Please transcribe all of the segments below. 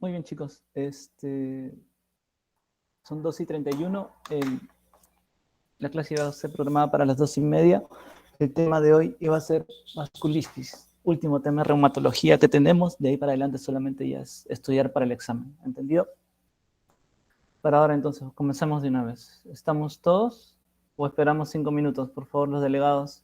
Muy bien, chicos. Son 2:31. La clase iba a ser programada para las 2:30. El tema de hoy iba a ser vasculitis. Último tema de reumatología que tenemos. De ahí para adelante solamente ya es estudiar para el examen. ¿Entendido? Para ahora entonces, comenzamos de una vez. ¿Estamos todos o esperamos 5 minutos? Por favor, los delegados.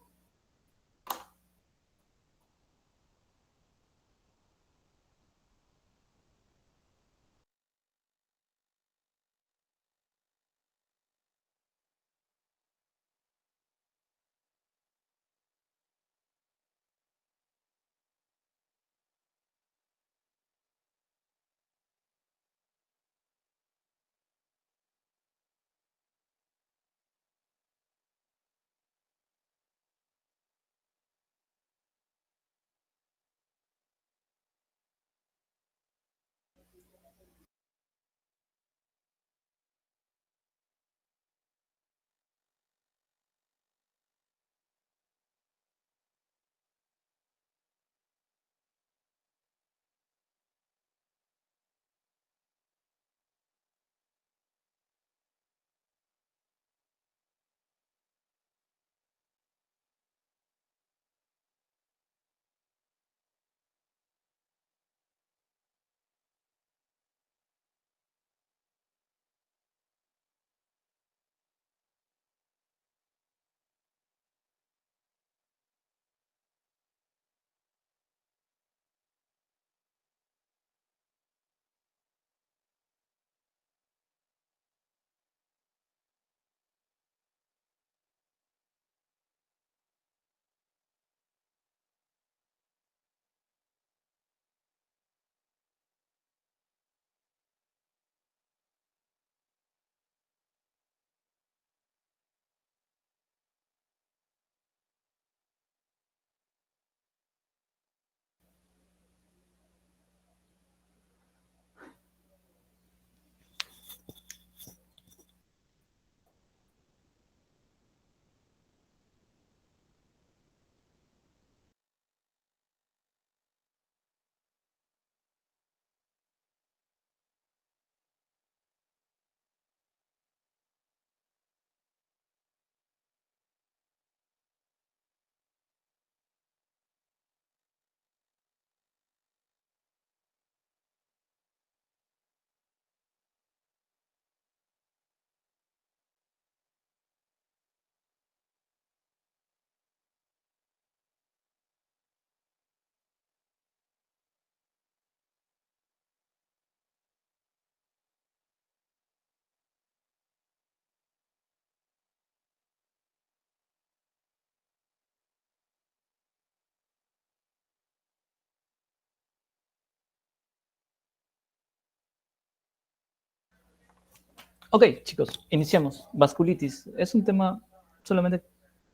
Ok, chicos, iniciamos. Vasculitis. Es un tema solamente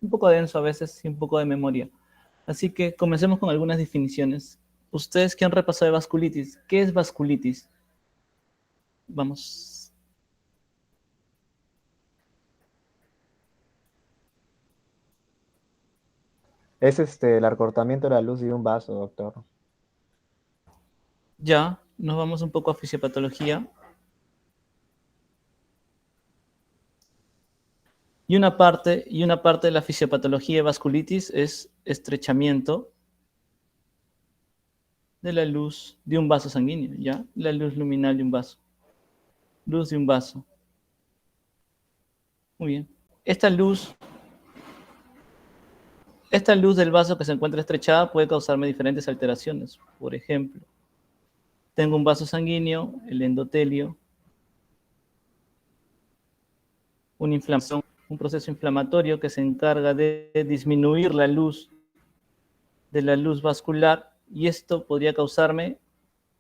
un poco denso a veces y un poco de memoria. Así que comencemos con algunas definiciones. Ustedes que han repasado de vasculitis, ¿qué es vasculitis? Vamos. Es el acortamiento de la luz de un vaso, doctor. Ya, nos vamos un poco a fisiopatología. Y una parte de la fisiopatología de vasculitis es estrechamiento de la luz de un vaso sanguíneo, ¿ya? La luz luminal de un vaso. Luz de un vaso. Muy bien. Esta luz Esta luz del vaso que se encuentra estrechada puede causarme diferentes alteraciones. Por ejemplo, tengo un vaso sanguíneo, el endotelio, una inflamación, un proceso inflamatorio que se encarga de disminuir la luz vascular, y esto podría causarme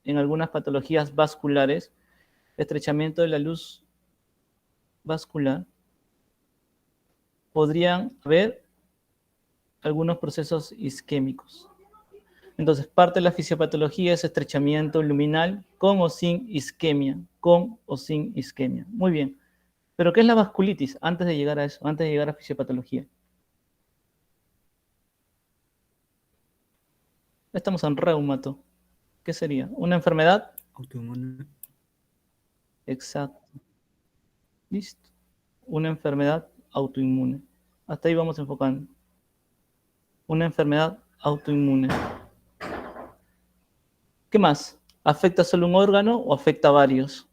en algunas patologías vasculares estrechamiento de la luz vascular. Podrían haber algunos procesos isquémicos. Entonces, parte de la fisiopatología es estrechamiento luminal con o sin isquemia, con o sin isquemia. Muy bien. ¿Pero qué es la vasculitis? Antes de llegar a eso, antes de llegar a fisiopatología. Estamos en reumato. ¿Qué sería? ¿Una enfermedad? autoinmune. Exacto. Listo. Una enfermedad autoinmune. Hasta ahí vamos enfocando. Una enfermedad autoinmune. ¿Qué más? ¿Afecta solo un órgano o afecta a varios?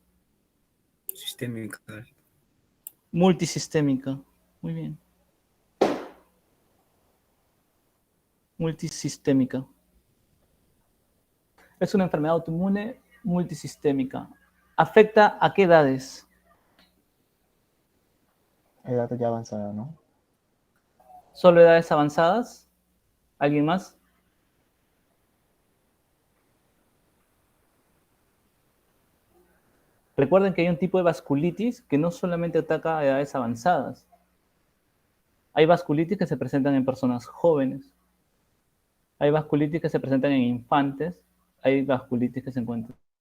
Sistémica. Multisistémica. Muy bien. Multisistémica. Es una enfermedad autoinmune multisistémica. ¿Afecta a qué edades? Edad ya avanzada, ¿no? ¿Solo edades avanzadas? ¿Alguien más? Recuerden que hay un tipo de vasculitis que no solamente ataca a edades avanzadas. Hay vasculitis que se presentan en personas jóvenes. Hay vasculitis que se presentan en infantes. Hay vasculitis que se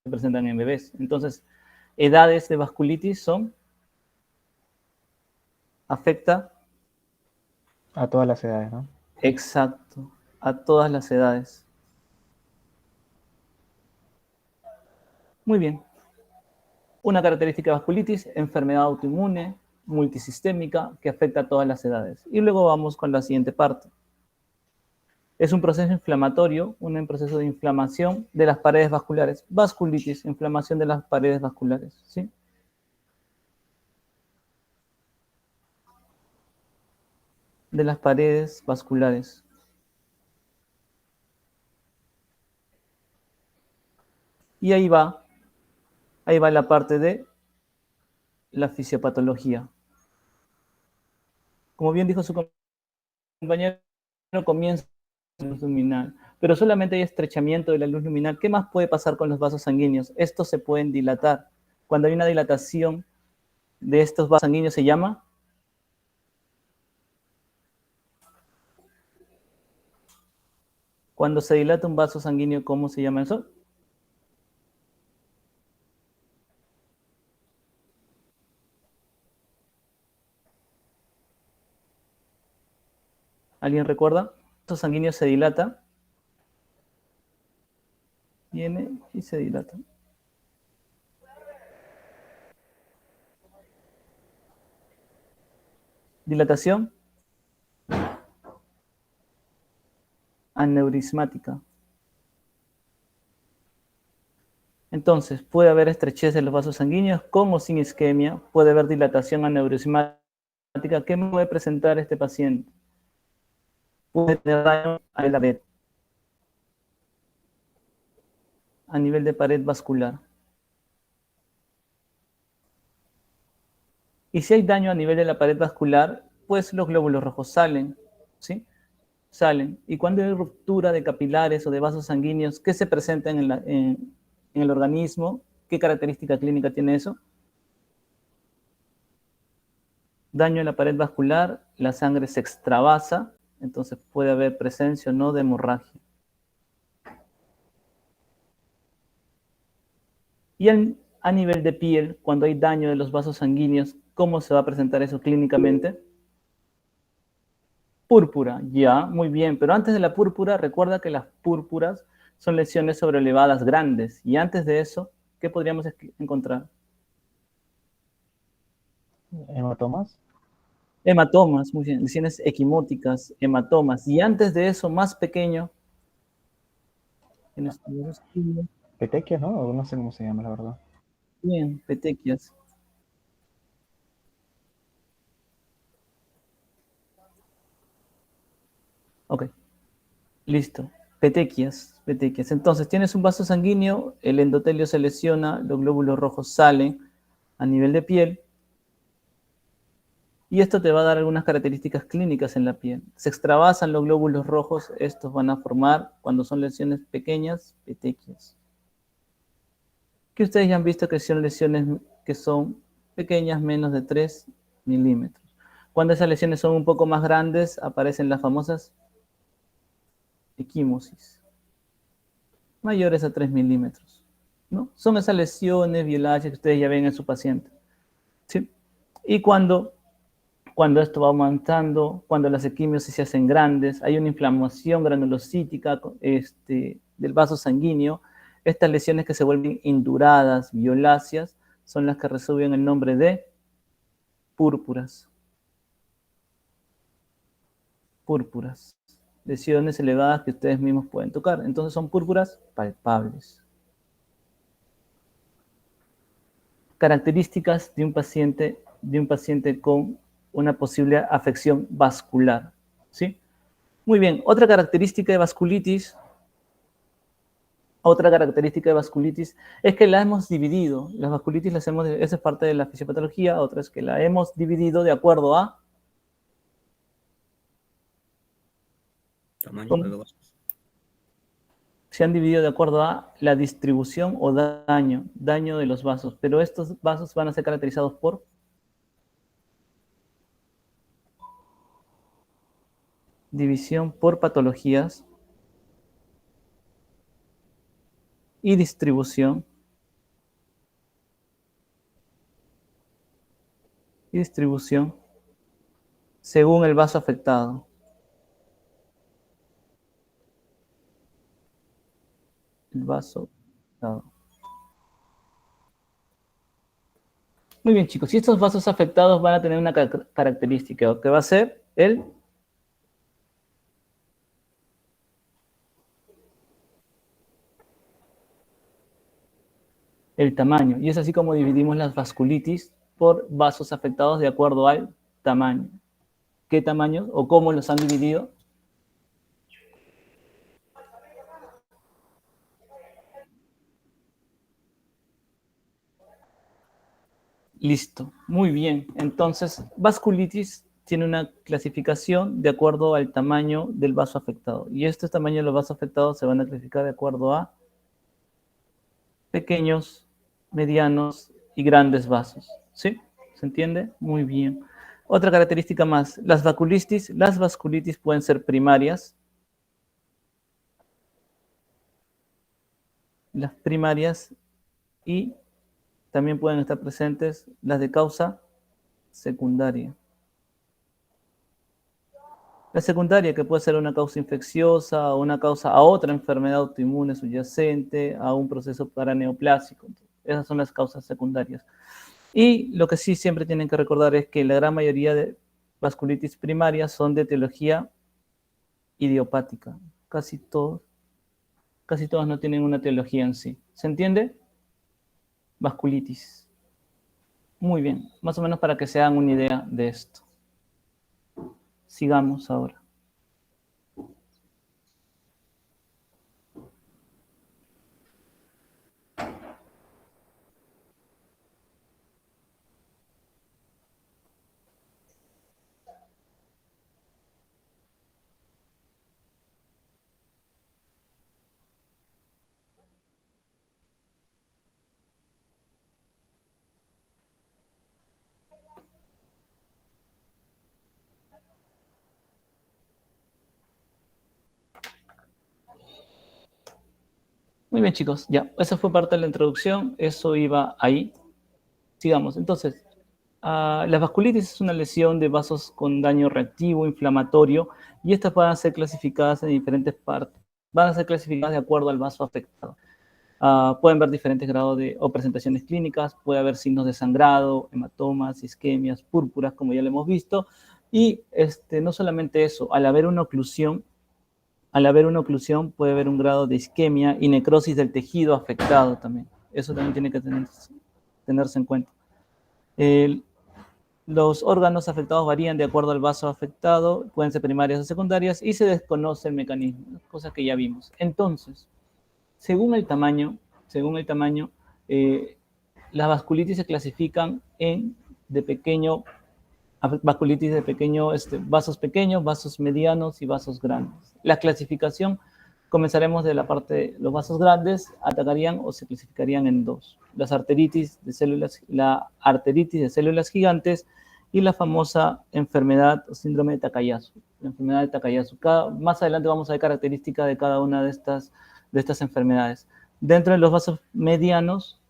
presentan en bebés. Entonces, edades de vasculitis son... Afecta... A todas las edades, ¿no? Exacto. A todas las edades. Muy bien. Una característica de vasculitis, enfermedad autoinmune, multisistémica, que afecta a todas las edades. Y luego vamos con la siguiente parte. Es un proceso inflamatorio, un proceso de inflamación de las paredes vasculares. Vasculitis, inflamación de las paredes vasculares, ¿sí? De las paredes vasculares. Y ahí va la parte de la fisiopatología. Como bien dijo su compañero, comienza la luz luminal, pero solamente hay estrechamiento de la luz luminal. ¿Qué más puede pasar con los vasos sanguíneos? Estos se pueden dilatar. Cuando hay una dilatación de estos vasos sanguíneos se llama... Cuando se dilata un vaso sanguíneo, ¿cómo se llama eso? ¿Alguien recuerda? El vaso sanguíneo se dilata. Viene y se dilata. Dilatación aneurismática. Entonces, puede haber estrechez de los vasos sanguíneos con o sin isquemia, puede haber dilatación aneurismática. ¿Qué me puede presentar este paciente? Puede tener daño a la pared, a nivel de pared vascular. Y si hay daño a nivel de la pared vascular, pues los glóbulos rojos salen, ¿sí? Salen. Y cuando hay ruptura de capilares o de vasos sanguíneos, ¿qué se presenta en el organismo? ¿Qué característica clínica tiene eso? Daño en la pared vascular, la sangre se extravasa, entonces puede haber presencia o no de hemorragia. Y a nivel de piel, cuando hay daño de los vasos sanguíneos, ¿cómo se va a presentar eso clínicamente? Púrpura, ya, muy bien. Pero antes de la púrpura, recuerda que las púrpuras son lesiones sobrelevadas grandes. Y antes de eso, ¿qué podríamos encontrar? ¿Hematomas? Hematomas, muy bien. Lesiones equimóticas, hematomas. Y antes de eso, más pequeño. Petequias, ¿no? No sé cómo se llama, la verdad. Bien, petequias. Ok, listo. Petequias, petequias. Entonces, tienes un vaso sanguíneo, el endotelio se lesiona, los glóbulos rojos salen a nivel de piel, y esto te va a dar algunas características clínicas en la piel. Se extravasan los glóbulos rojos, estos van a formar, cuando son lesiones pequeñas, petequias. Que ustedes ya han visto que son lesiones que son pequeñas, menos de 3 milímetros. Cuando esas lesiones son un poco más grandes, aparecen las famosas equimosis, mayores a 3 milímetros, ¿no? Son esas lesiones violáceas que ustedes ya ven en su paciente, ¿sí? Y cuando esto va aumentando, cuando las equimiosis se hacen grandes, hay una inflamación granulocítica del vaso sanguíneo, Estas lesiones que se vuelven induradas, violáceas, son las que reciben el nombre de púrpuras. Púrpuras. Lesiones elevadas que ustedes mismos pueden tocar. Entonces son púrpuras palpables. Características de un paciente con una posible afección vascular. ¿Sí? Muy bien. Otra característica de vasculitis es que la hemos dividido. Las vasculitis esa es parte de la fisiopatología. Otra es que la hemos dividido de acuerdo a Tamaño de los vasos. se han dividido de acuerdo a la distribución o daño de los vasos. Pero estos vasos van a ser caracterizados por división por patologías y distribución según el vaso afectado. El vaso afectado. Muy bien, chicos. Y estos vasos afectados van a tener una característica, que va a ser el tamaño. Y es así como dividimos las vasculitis por vasos afectados de acuerdo al tamaño. ¿Qué tamaño o cómo los han dividido? Listo, muy bien. Entonces, vasculitis tiene una clasificación de acuerdo al tamaño del vaso afectado. Y estos tamaños de los vasos afectados se van a clasificar de acuerdo a pequeños, medianos y grandes vasos. ¿Sí? ¿Se entiende? Muy bien. Otra característica más, las vasculitis pueden ser primarias. Las primarias y también pueden estar presentes las de causa secundaria. La secundaria, que puede ser una causa infecciosa o una causa a otra enfermedad autoinmune subyacente, a un proceso paraneoplásico. Esas son las causas secundarias. Y lo que sí siempre tienen que recordar es que la gran mayoría de vasculitis primarias son de etiología idiopática. Casi todos no tienen una etiología en sí. ¿Se entiende? Vasculitis. Muy bien, más o menos para que se hagan una idea de esto. Sigamos ahora. Muy bien, chicos, ya, esa fue parte de la introducción, eso iba ahí. Sigamos, entonces, la vasculitis es una lesión de vasos con daño reactivo, inflamatorio, y estas van a ser clasificadas en diferentes partes, van a ser clasificadas de acuerdo al vaso afectado. Pueden ver diferentes grados o presentaciones clínicas, puede haber signos de sangrado, hematomas, isquemias, púrpuras, como ya lo hemos visto, y no solamente eso, al haber una oclusión puede haber un grado de isquemia y necrosis del tejido afectado también. Eso también tiene que tenerse en cuenta. Los órganos afectados varían de acuerdo al vaso afectado, pueden ser primarias o secundarias, y se desconoce el mecanismo, cosa que ya vimos. Entonces, según el tamaño, las vasculitis se clasifican vasculitis de vasos pequeños, vasos medianos y vasos grandes. La clasificación, comenzaremos de la parte de los vasos grandes, atacarían o se clasificarían en dos. La arteritis de células gigantes y la famosa enfermedad o síndrome de Takayasu. La enfermedad de Takayasu. Más adelante vamos a ver características de cada una de estas enfermedades. Dentro de los vasos medianos,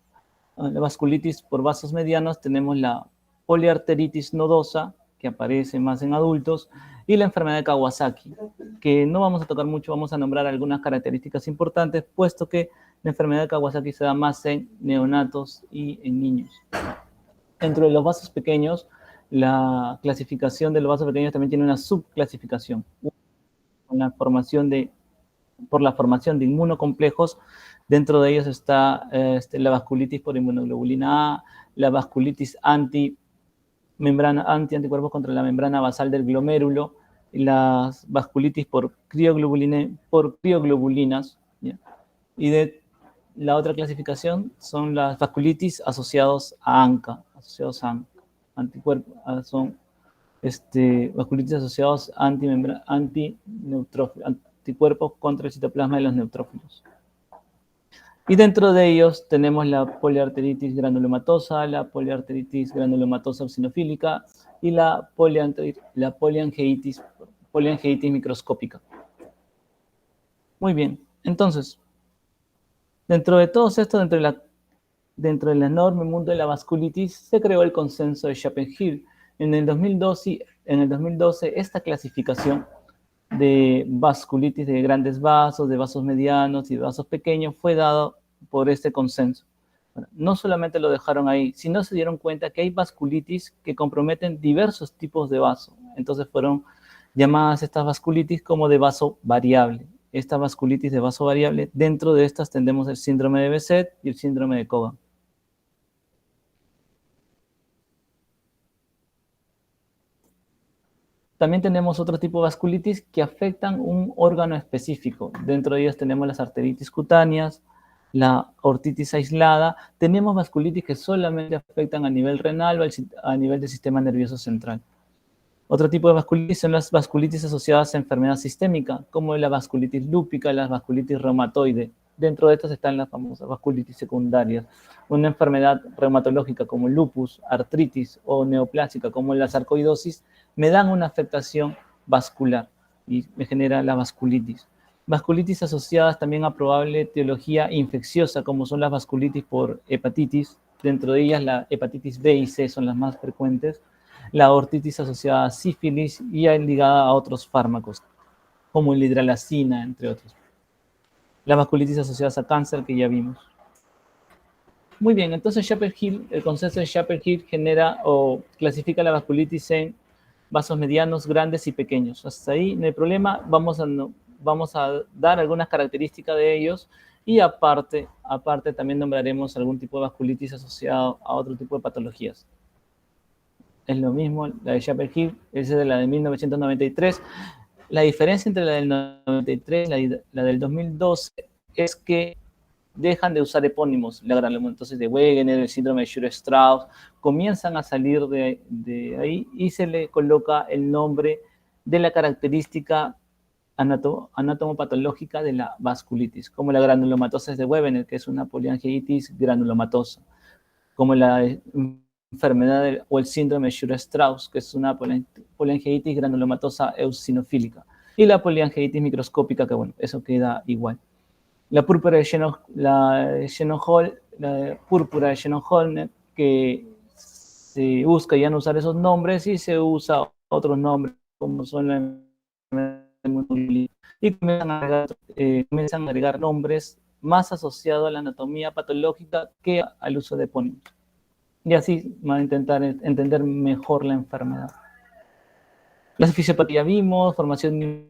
la vasculitis por vasos medianos, tenemos la poliarteritis nodosa, que aparece más en adultos, y la enfermedad de Kawasaki, que no vamos a tocar mucho, vamos a nombrar algunas características importantes, puesto que La enfermedad de Kawasaki se da más en neonatos y en niños. Dentro de los vasos pequeños, la clasificación de los vasos pequeños también tiene una subclasificación, por la formación de inmunocomplejos. Dentro de ellos está la vasculitis por inmunoglobulina A, la vasculitis anticuerpos contra la membrana basal del glomérulo, y las vasculitis por crioglobulinas, ¿ya? Y de la otra clasificación son las vasculitis asociados a ANCA, anticuerpos, son vasculitis asociados a anticuerpos contra el citoplasma de los neutrófilos. Y dentro de ellos tenemos la poliarteritis granulomatosa, la poliarteritis granulomatosa eosinofílica y la poliangeitis microscópica. Muy bien, entonces, dentro de todo esto, dentro del enorme mundo de la vasculitis, se creó el consenso de Schappenhill. En el 2012, esta clasificación de vasculitis de grandes vasos, de vasos medianos y de vasos pequeños fue dado por este consenso. Bueno, no solamente lo dejaron ahí, sino se dieron cuenta que hay vasculitis que comprometen diversos tipos de vaso. Entonces fueron llamadas estas vasculitis como de vaso variable. Esta vasculitis de vaso variable, dentro de estas tendremos el síndrome de Behçet y el síndrome de Cogan. También tenemos otro tipo de vasculitis que afectan un órgano específico. Dentro de ellos tenemos las arteritis cutáneas, la ortitis aislada. Tenemos vasculitis que solamente afectan a nivel renal o a nivel del sistema nervioso central. Otro tipo de vasculitis son las vasculitis asociadas a enfermedad sistémica, como la vasculitis lúpica, la vasculitis reumatoide. Dentro de estas están las famosas vasculitis secundarias. Una enfermedad reumatológica como lupus, artritis o neoplásica como la sarcoidosis me dan una afectación vascular y me genera la vasculitis. Vasculitis asociadas también a probable etiología infecciosa, como son las vasculitis por hepatitis. Dentro de ellas la hepatitis B y C son las más frecuentes. La ortitis asociada a sífilis y ligada a otros fármacos, como la hidralazina, entre otros. Las vasculitis asociadas a cáncer, que ya vimos. Muy bien, entonces Schappenhill, el consenso de Schappenhill genera o clasifica la vasculitis en vasos medianos, grandes y pequeños. Hasta ahí no hay problema. Vamos a dar algunas características de ellos y aparte también nombraremos algún tipo de vasculitis asociado a otro tipo de patologías. Es lo mismo, la de Schappenhill, esa es de la de 1993. La diferencia entre la del 93 y la del 2012 es que dejan de usar epónimos. Entonces de Wegener, el síndrome de Sjögren-Strauss, comienzan a salir de ahí y se le coloca el nombre de la característica anatomopatológica de la vasculitis, como la granulomatosis de Wegener, que es una poliangeitis granulomatosa, como la enfermedad o el síndrome de Sjögren-Strauss, que es una poliangeitis granulomatosa eosinofílica, y la poliangeitis microscópica, que bueno, eso queda igual. La púrpura de Shannon-Holner, que se busca ya no usar esos nombres y se usa otros nombres, como son la y comienzan a agregar nombres más asociados a la anatomía patológica que al uso de epónimos. Y así van a intentar entender mejor la enfermedad. La fisiopatía vimos, formación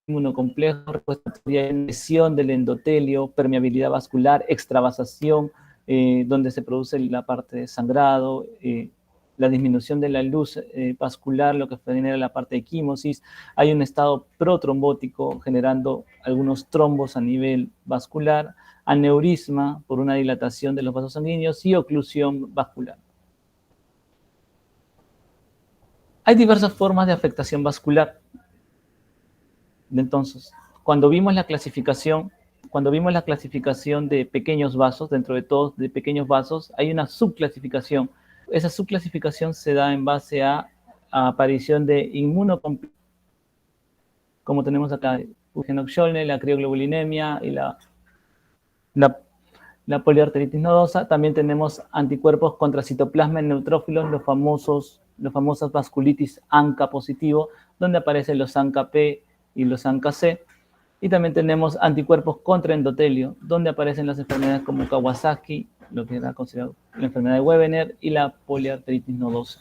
inmunocomplejo, respiratoria, lesión del endotelio, permeabilidad vascular, extravasación, donde se produce la parte de sangrado, la disminución de la luz vascular, lo que genera la parte de quimosis. Hay un estado protrombótico generando algunos trombos a nivel vascular, aneurisma por una dilatación de los vasos sanguíneos y oclusión vascular. Hay diversas formas de afectación vascular. Entonces, cuando vimos la clasificación de pequeños vasos, dentro de todos de pequeños vasos, hay una subclasificación. Esa subclasificación se da en base a aparición de inmunocomplejos, como tenemos acá, Hugenox-Schöllner, la crioglobulinemia y la poliarteritis nodosa. También tenemos anticuerpos contra citoplasma en neutrófilos, los famosas vasculitis ANCA positivo, donde aparecen los ANCA-P y los ANCA-C. Y también tenemos anticuerpos contra endotelio, donde aparecen las enfermedades como Kawasaki, lo que era considerado la enfermedad de Wegener, y la poliarteritis nodosa.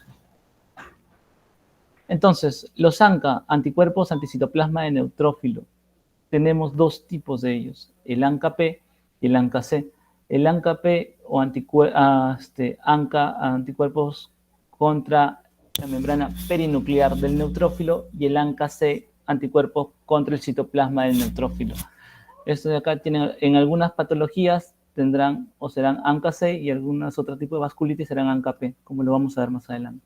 Entonces, los ANCA, anticuerpos anticitoplasma de neutrófilo, tenemos dos tipos de ellos, el ANCA-P y el ANCA-C. El ANCA-P o ANCA, anticuerpos contra la membrana perinuclear del neutrófilo, y el ANCA-C, anticuerpos contra el citoplasma del neutrófilo. Estos de acá tienen, en algunas patologías tendrán o serán ANCA-C, y algunos otros tipos de vasculitis serán ANCA-P, como lo vamos a ver más adelante.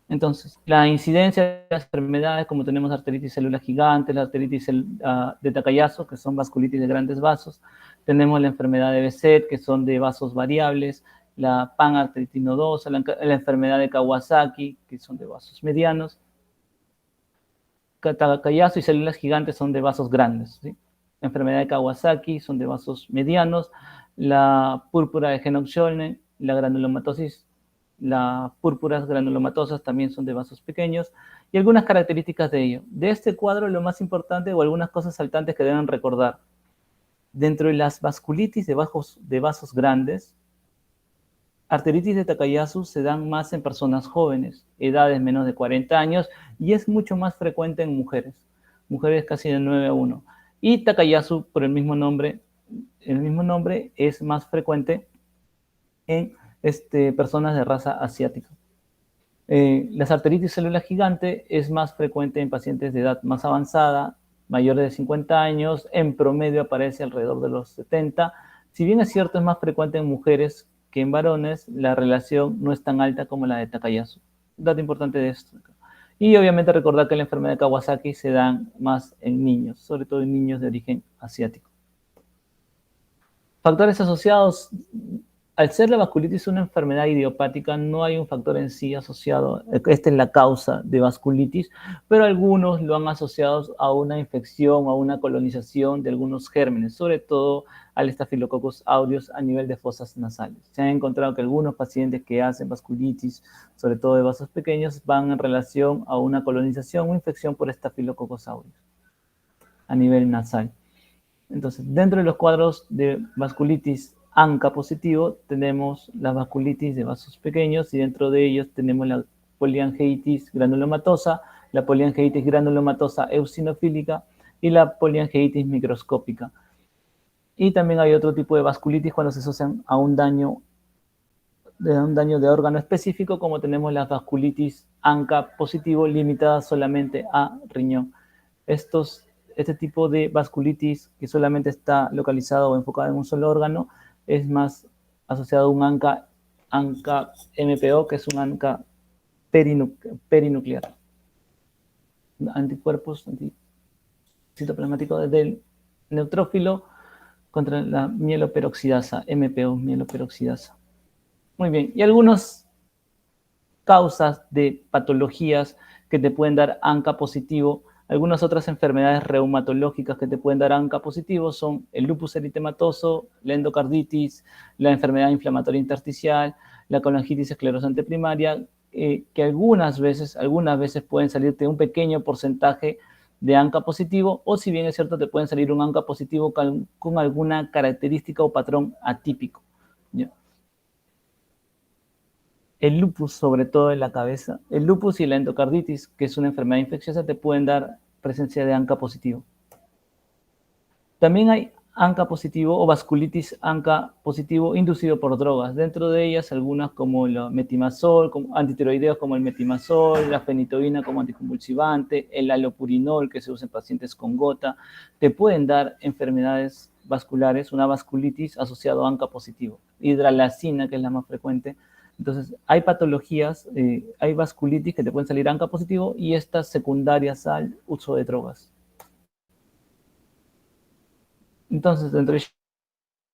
Entonces, la incidencia de las enfermedades, como tenemos arteritis celular gigante, la arteritis de Takayasu, que son vasculitis de grandes vasos, tenemos la enfermedad de Behçet, que son de vasos variables, la panarteritis nodosa, la enfermedad de Kawasaki, que son de vasos medianos. Takayasu y células gigantes son de vasos grandes, ¿sí? La enfermedad de Kawasaki son de vasos medianos, la púrpura de Genock-Schönlein, la granulomatosis, las púrpuras granulomatosas también son de vasos pequeños, y algunas características de ello. De este cuadro, lo más importante, o algunas cosas saltantes que deben recordar. Dentro de las vasculitis de vasos grandes, arteritis de Takayasu se dan más en personas jóvenes, edades menos de 40 años, y es mucho más frecuente en mujeres casi de 9-1. Y Takayasu, por el mismo nombre es más frecuente en personas de raza asiática. Las arteritis celular gigante es más frecuente en pacientes de edad más avanzada, mayores de 50 años, en promedio aparece alrededor de los 70. Si bien es cierto, es más frecuente en mujeres que en varones, la relación no es tan alta como la de Takayasu. Dato importante de esto. Y obviamente recordar que la enfermedad de Kawasaki se da más en niños, sobre todo en niños de origen asiático. Factores asociados. Al ser la vasculitis una enfermedad idiopática, no hay un factor en sí asociado. Esta es la causa de vasculitis, pero algunos lo han asociado a una infección, a una colonización de algunos gérmenes, sobre todo al Staphylococcus aureus a nivel de fosas nasales. Se han encontrado que algunos pacientes que hacen vasculitis, sobre todo de vasos pequeños, van en relación a una colonización o infección por Staphylococcus aureus a nivel nasal. Entonces, dentro de los cuadros de vasculitis ANCA positivo, tenemos la vasculitis de vasos pequeños, y dentro de ellos tenemos la poliangeitis granulomatosa, la poliangeitis granulomatosa eosinofílica y la poliangeitis microscópica. Y también hay otro tipo de vasculitis cuando se asocian a un daño de órgano específico, como tenemos la vasculitis ANCA positivo limitada solamente a riñón. Este tipo de vasculitis que solamente está localizado o enfocado en un solo órgano es más asociado a un ANCA-MPO, que es un ANCA perinuclear. Anticuerpos citoplasmáticos del neutrófilo contra la mieloperoxidasa, MPO, mieloperoxidasa. Muy bien, y algunas causas de patologías que te pueden dar ANCA positivo. Algunas otras enfermedades reumatológicas que te pueden dar ANCA positivo son el lupus eritematoso, la endocarditis, la enfermedad inflamatoria intersticial, la colangitis esclerosante primaria, que algunas veces pueden salirte un pequeño porcentaje de ANCA positivo, o si bien es cierto, te pueden salir un ANCA positivo con alguna característica o patrón atípico. ¿Ya? El lupus, sobre todo en la cabeza, el lupus y la endocarditis, que es una enfermedad infecciosa, te pueden dar presencia de ANCA positivo. También hay ANCA positivo o vasculitis ANCA positivo inducido por drogas. Dentro de ellas, algunas como el metimazol, como antitiroideos como el metimazol, la fenitoína como anticonvulsivante, el allopurinol que se usa en pacientes con gota, te pueden dar enfermedades vasculares, una vasculitis asociada a ANCA positivo. Hidralazina, que es la más frecuente. Entonces, hay patologías, hay vasculitis que te pueden salir ANCA positivo, y estas secundarias al uso de drogas. Entonces, dentro de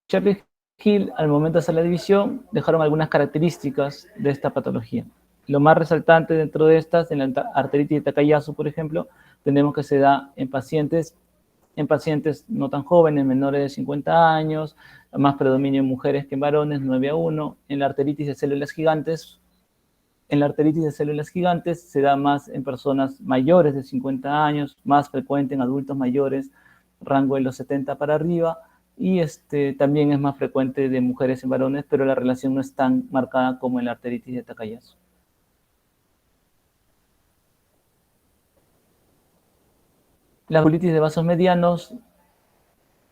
Sheppard Hill, al momento de hacer la división, dejaron algunas características de esta patología. Lo más resaltante dentro de estas, en la arteritis de Takayasu, por ejemplo, tenemos que se da en pacientes no tan jóvenes, menores de 50 años, más predominio en mujeres que en varones, 9-1. En la arteritis de células gigantes, en la arteritis de células gigantes se da más en personas mayores de 50 años, más frecuente en adultos mayores, rango de los 70 para arriba, y también es más frecuente de mujeres en varones, pero la relación no es tan marcada como en la arteritis de Takayasu. La vasculitis de vasos medianos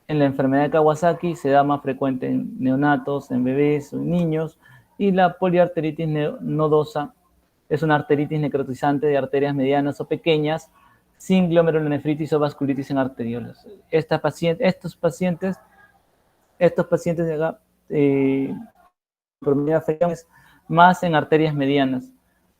en la enfermedad de Kawasaki se da más frecuente en neonatos, en bebés o en niños, y la poliarteritis nodosa es una arteritis necrotizante de arterias medianas o pequeñas sin glomerulonefritis o vasculitis en arteriolas. Estos pacientes de acá, promedio es más en arterias medianas.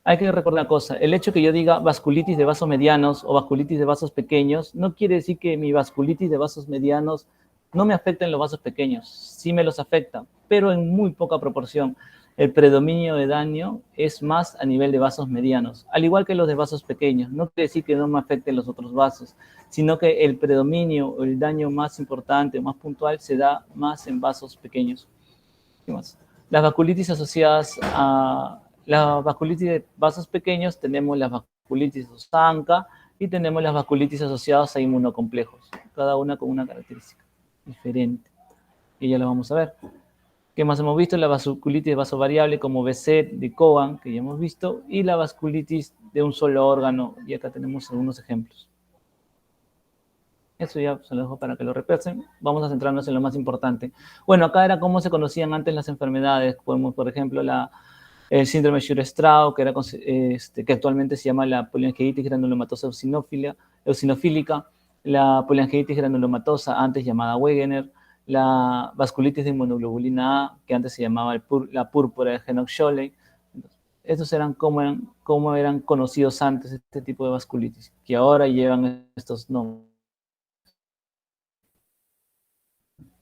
Hay que recordar una cosa, el hecho que yo diga vasculitis de vasos medianos o vasculitis de vasos pequeños no quiere decir que mi vasculitis de vasos medianos no me afecta en los vasos pequeños, sí me los afecta, pero en muy poca proporción. El predominio de daño es más a nivel de vasos medianos, al igual que los de vasos pequeños. No quiere decir que no me afecten los otros vasos, sino que el predominio o el daño más importante o más puntual se da más en vasos pequeños. ¿Qué más? Las vasculitis asociadas a la vasculitis de vasos pequeños, tenemos las vasculitis ANCA y tenemos las vasculitis asociadas a inmunocomplejos, cada una con una característica diferente. Y ya lo vamos a ver. ¿Qué más hemos visto? La vasculitis de vaso variable como BC de Cohen, que ya hemos visto, y la vasculitis de un solo órgano, y acá tenemos algunos ejemplos. Eso ya se lo dejo para que lo repasen. Vamos a centrarnos en lo más importante. Bueno, acá era cómo se conocían antes las enfermedades. Podemos, por ejemplo, el síndrome Sjögren-Strauss, que actualmente se llama la poliangiitis granulomatosa eosinofílica, la poliangiitis granulomatosa, antes llamada Wegener, la vasculitis de inmunoglobulina A, que antes se llamaba la púrpura de Henoch-Schönlein. Estos eran como eran conocidos antes este tipo de vasculitis, que ahora llevan estos nombres.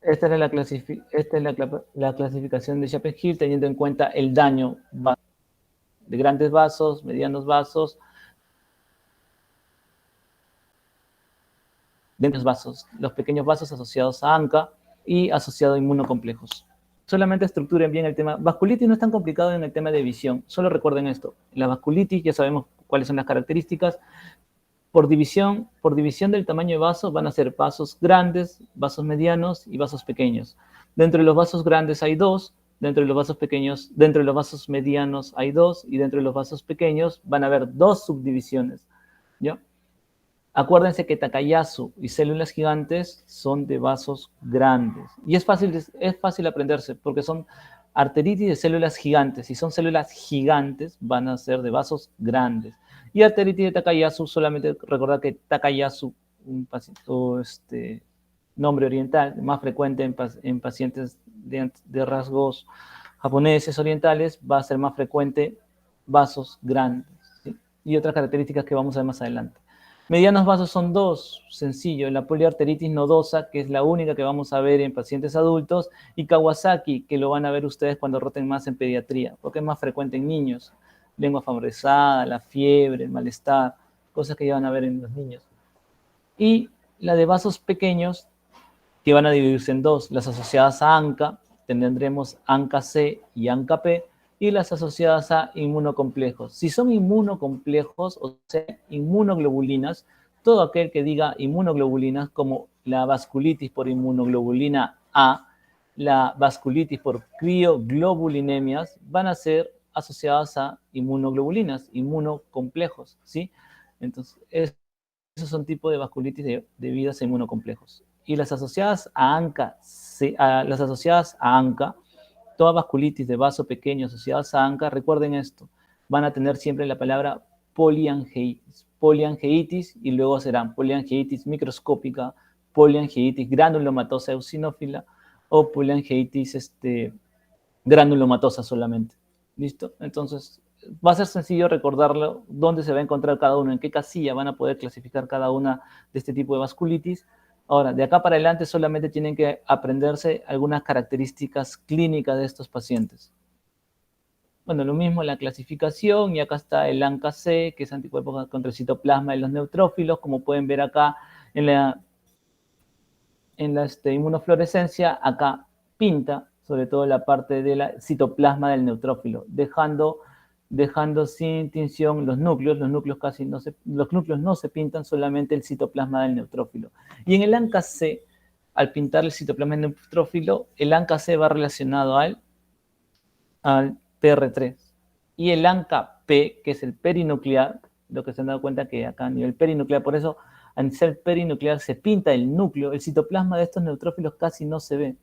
Esta es la clasificación de Chappell-Hill, teniendo en cuenta el daño de grandes vasos, medianos vasos, de los vasos, los pequeños vasos asociados a ANCA y asociados a inmunocomplejos. Solamente estructuren bien el tema. Vasculitis no es tan complicado en el tema de visión, solo recuerden esto. La vasculitis, ya sabemos cuáles son las características. Por división del tamaño de vaso van a ser vasos grandes, vasos medianos y vasos pequeños. Dentro de los vasos grandes hay dos, dentro de los vasos medianos hay dos, y dentro de los vasos pequeños van a haber dos subdivisiones, ¿ya? Acuérdense que Takayasu y células gigantes son de vasos grandes. Y es fácil aprenderse, porque son arteritis de células gigantes. Si son células gigantes, van a ser de vasos grandes. Y arteritis de Takayasu, solamente recordar que Takayasu, nombre oriental, más frecuente en pacientes de rasgos japoneses orientales, va a ser más frecuente vasos grandes, ¿sí? Y otras características que vamos a ver más adelante. Medianos vasos son dos, sencillo, la poliarteritis nodosa, que es la única que vamos a ver en pacientes adultos, y Kawasaki, que lo van a ver ustedes cuando roten más en pediatría, porque es más frecuente en niños. Lengua favorizada, la fiebre, el malestar, cosas que ya van a ver en los niños. Y la de vasos pequeños, que van a dividirse en dos, las asociadas a ANCA, tendremos ANCA-C y ANCA-P, y las asociadas a inmunocomplejos. Si son inmunocomplejos, o sea, inmunoglobulinas, todo aquel que diga inmunoglobulinas, como la vasculitis por inmunoglobulina A, la vasculitis por crioglobulinemias, van a ser asociadas a inmunoglobulinas, inmunocomplejos, ¿sí? Entonces, esos son tipos de vasculitis debidas a inmunocomplejos. Y las asociadas a ANCA, toda vasculitis de vaso pequeño asociadas a ANCA, recuerden esto, van a tener siempre la palabra poliangeitis, y luego serán poliangeitis microscópica, poliangeitis granulomatosa eosinófila o poliangeitis granulomatosa solamente. ¿Listo? Entonces, va a ser sencillo recordarlo dónde se va a encontrar cada uno, en qué casilla van a poder clasificar cada una de este tipo de vasculitis. Ahora, de acá para adelante solamente tienen que aprenderse algunas características clínicas de estos pacientes. Bueno, lo mismo la clasificación, y acá está el ANCA-C, que es anticuerpos contra el citoplasma de los neutrófilos, como pueden ver acá en la inmunofluorescencia, acá pinta sobre todo la parte de la citoplasma del neutrófilo, dejando dejando sin tinción los núcleos. Los núcleos no se pintan, solamente el citoplasma del neutrófilo. Y en el ANCA-C, al pintar el citoplasma del neutrófilo, el ANCA-C va relacionado al PR3. Y el ANCA-P, que es el perinuclear, lo que se han dado cuenta que acá a nivel perinuclear, por eso al ser perinuclear se pinta el núcleo, el citoplasma de estos neutrófilos casi no se ve,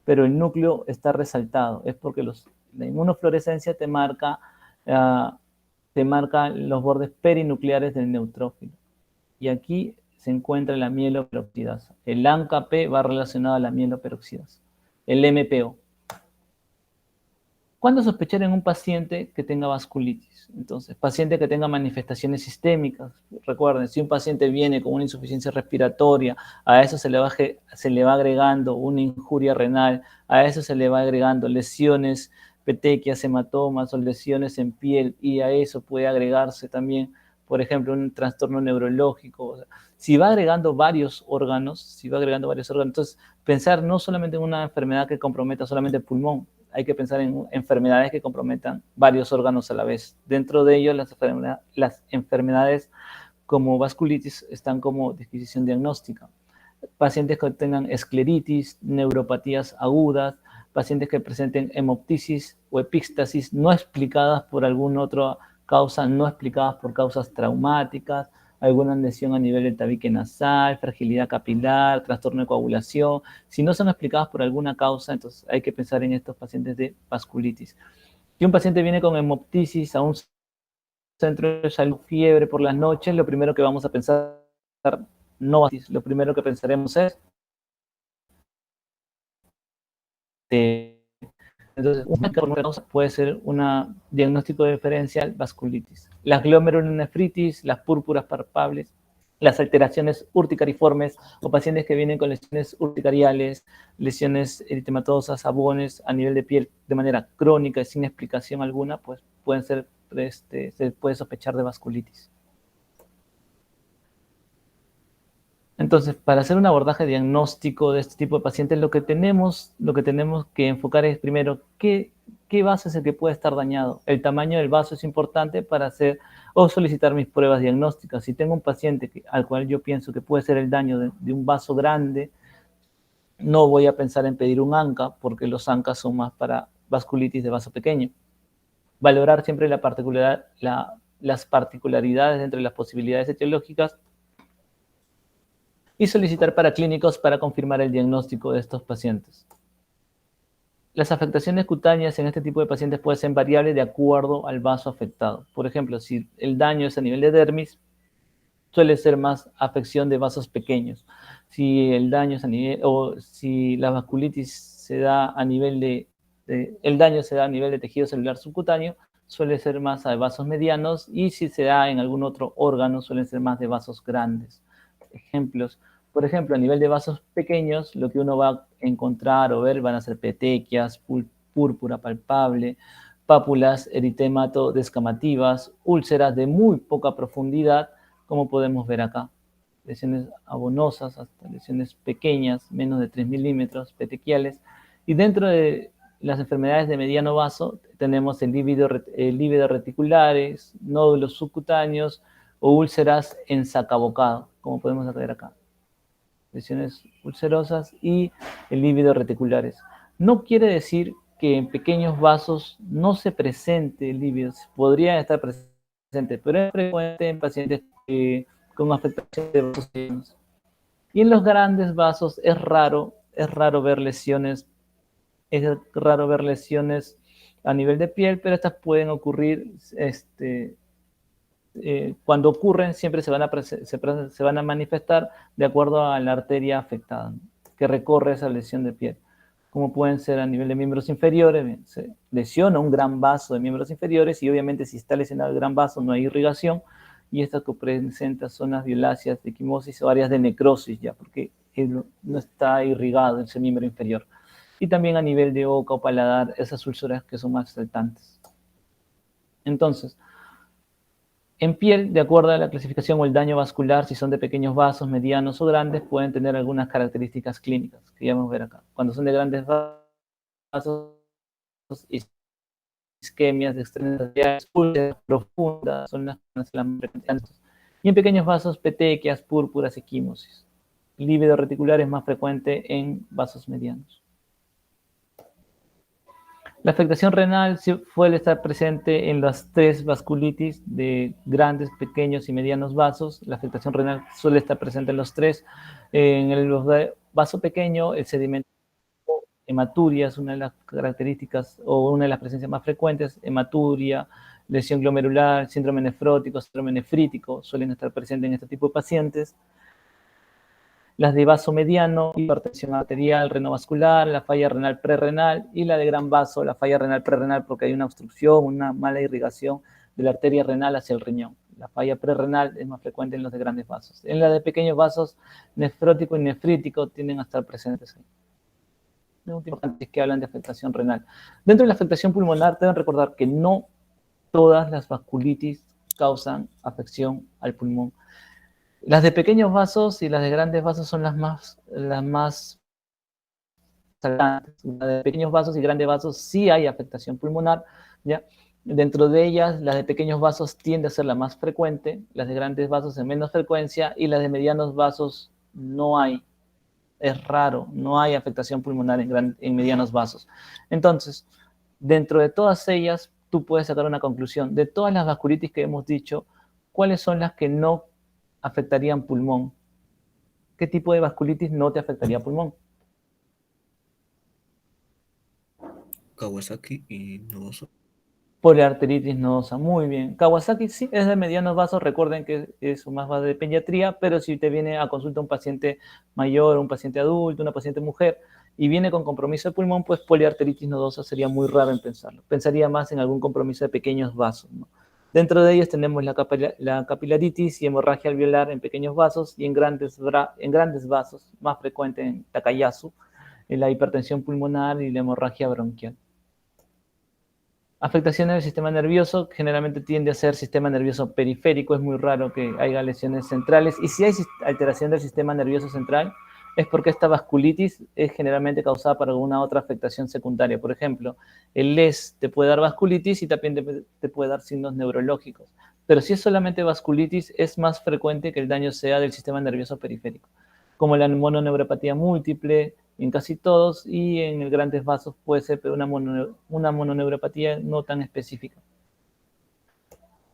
pero el núcleo está resaltado. Es porque la inmunofluorescencia te marca los bordes perinucleares del neutrófilo. Y aquí se encuentra la mieloperoxidasa. El ANCA-P va relacionado a la mieloperoxidasa. El MPO. ¿Cuándo sospechar en un paciente que tenga vasculitis? Entonces, paciente que tenga manifestaciones sistémicas. Recuerden, si un paciente viene con una insuficiencia respiratoria, a eso se le va agregando una injuria renal, a eso se le va agregando lesiones, petequias, hematomas o lesiones en piel, y a eso puede agregarse también, por ejemplo, un trastorno neurológico. O sea, si va agregando varios órganos, entonces pensar no solamente en una enfermedad que comprometa solamente el pulmón, hay que pensar en enfermedades que comprometan varios órganos a la vez. Dentro de ellos, las enfermedades como vasculitis están como disquisición diagnóstica. Pacientes que tengan escleritis, neuropatías agudas, pacientes que presenten hemoptisis o epíxtasis no explicadas por alguna otra causa, no explicadas por causas traumáticas, alguna lesión a nivel del tabique nasal, fragilidad capilar, trastorno de coagulación. Si no son explicadas por alguna causa, entonces hay que pensar en estos pacientes de vasculitis. Si un paciente viene con hemoptisis a un centro de salud, fiebre por las noches, lo primero que vamos a pensar, no vasculitis, lo primero que pensaremos es entonces, una causa puede ser un diagnóstico diferencial vasculitis. Las glomerulonefritis, las púrpuras palpables, las alteraciones urticariformes o pacientes que vienen con lesiones urticariales, lesiones eritematosas, abones a nivel de piel de manera crónica y sin explicación alguna, pues pueden ser, se puede sospechar de vasculitis. Entonces, para hacer un abordaje diagnóstico de este tipo de pacientes, lo que tenemos que enfocar es primero qué vaso es el que puede estar dañado. El tamaño del vaso es importante para hacer o solicitar mis pruebas diagnósticas. Si tengo un paciente al cual yo pienso que puede ser el daño de un vaso grande, no voy a pensar en pedir un ANCA, porque los ANCA son más para vasculitis de vaso pequeño. Valorar siempre las particularidades entre las posibilidades etiológicas y solicitar paraclínicos para confirmar el diagnóstico de estos pacientes. Las afectaciones cutáneas en este tipo de pacientes pueden ser variables de acuerdo al vaso afectado. Por ejemplo, si el daño es a nivel de dermis, suele ser más afección de vasos pequeños. Si el daño es a nivel, o si la vasculitis se da a nivel el daño se da a nivel de tejido celular subcutáneo, suele ser más a vasos medianos, y si se da en algún otro órgano, suelen ser más de vasos grandes. Ejemplos. Por ejemplo, a nivel de vasos pequeños, lo que uno va a encontrar o ver van a ser petequias, púrpura palpable, pápulas eritemato descamativas, úlceras de muy poca profundidad, como podemos ver acá. Lesiones abonosas hasta lesiones pequeñas, menos de 3 milímetros, petequiales. Y dentro de las enfermedades de mediano vaso tenemos el lívido reticulares, nódulos subcutáneos o úlceras en sacabocado, como podemos ver acá. Lesiones ulcerosas y el lívido reticulares. No quiere decir que en pequeños vasos no se presente el lívido, podría estar presente, pero es frecuente en pacientes con afectación de vasos pequeños. Y en los grandes vasos es raro ver lesiones, a nivel de piel, pero estas pueden ocurrir, cuando ocurren siempre se van a manifestar de acuerdo a la arteria afectada, ¿no?, que recorre esa lesión de piel. Como pueden ser a nivel de miembros inferiores, se lesiona un gran vaso de miembros inferiores y obviamente si está lesionado el gran vaso no hay irrigación, y esto que presenta zonas violáceas de equimosis o áreas de necrosis ya, porque no está irrigado ese miembro inferior. Y también a nivel de boca o paladar, esas úlceras que son más saltantes. Entonces, en piel, de acuerdo a la clasificación o el daño vascular, si son de pequeños vasos, medianos o grandes, pueden tener algunas características clínicas que ya vamos a ver acá. Cuando son de grandes vasos y isquemias de extremidades profundas, son las más frecuentes. Y en pequeños vasos, petequias, púrpuras, equimosis. Lívido reticular es más frecuente en vasos medianos. La afectación renal suele estar presente en las 3 vasculitis de grandes, pequeños y medianos vasos. La afectación renal suele estar presente en los 3. En el vaso pequeño, el sedimento hematuria es una de las características o una de las presencias más frecuentes. Hematuria, lesión glomerular, síndrome nefrótico, síndrome nefrítico suelen estar presentes en este tipo de pacientes. Las de vaso mediano, hipertensión arterial, renovascular, la falla renal prerrenal y la de gran vaso, la falla renal prerrenal porque hay una obstrucción, una mala irrigación de la arteria renal hacia el riñón. La falla prerrenal es más frecuente en los de grandes vasos. En la de pequeños vasos, nefrótico y nefrítico tienden a estar presentes ahí. Lo importante es que hablan de afectación renal. Dentro de la afectación pulmonar deben recordar que no todas las vasculitis causan afección al pulmón. Las de pequeños vasos y las de grandes vasos son las más salgantes. Las de pequeños vasos y grandes vasos sí hay afectación pulmonar, ¿ya? Dentro de ellas, las de pequeños vasos tiende a ser la más frecuente, las de grandes vasos en menos frecuencia y las de medianos vasos no hay. Es raro, no hay afectación pulmonar en medianos vasos. Entonces, dentro de todas ellas, tú puedes sacar una conclusión. De todas las vasculitis que hemos dicho, ¿cuáles son las que no afectarían pulmón? ¿Qué tipo de vasculitis no te afectaría pulmón? Kawasaki y nodoso. Poliarteritis nodosa, muy bien. Kawasaki sí es de medianos vasos, recuerden que es más de pediatría, pero si te viene a consulta un paciente mayor, un paciente adulto, una paciente mujer, y viene con compromiso de pulmón, pues poliarteritis nodosa sería muy raro en pensarlo. Pensaría más en algún compromiso de pequeños vasos, ¿no? Dentro de ellos tenemos la capilaritis y hemorragia alveolar en pequeños vasos y en grandes vasos, más frecuente en Takayasu, en la hipertensión pulmonar y la hemorragia bronquial. Afectaciones del sistema nervioso, generalmente tiende a ser sistema nervioso periférico, es muy raro que haya lesiones centrales, y si hay alteración del sistema nervioso central, es porque esta vasculitis es generalmente causada por alguna otra afectación secundaria. Por ejemplo, el LES te puede dar vasculitis y también te puede dar signos neurológicos. Pero si es solamente vasculitis, es más frecuente que el daño sea del sistema nervioso periférico, como la mononeuropatía múltiple, en casi todos, y en el grandes vasos puede ser una mononeuropatía no tan específica.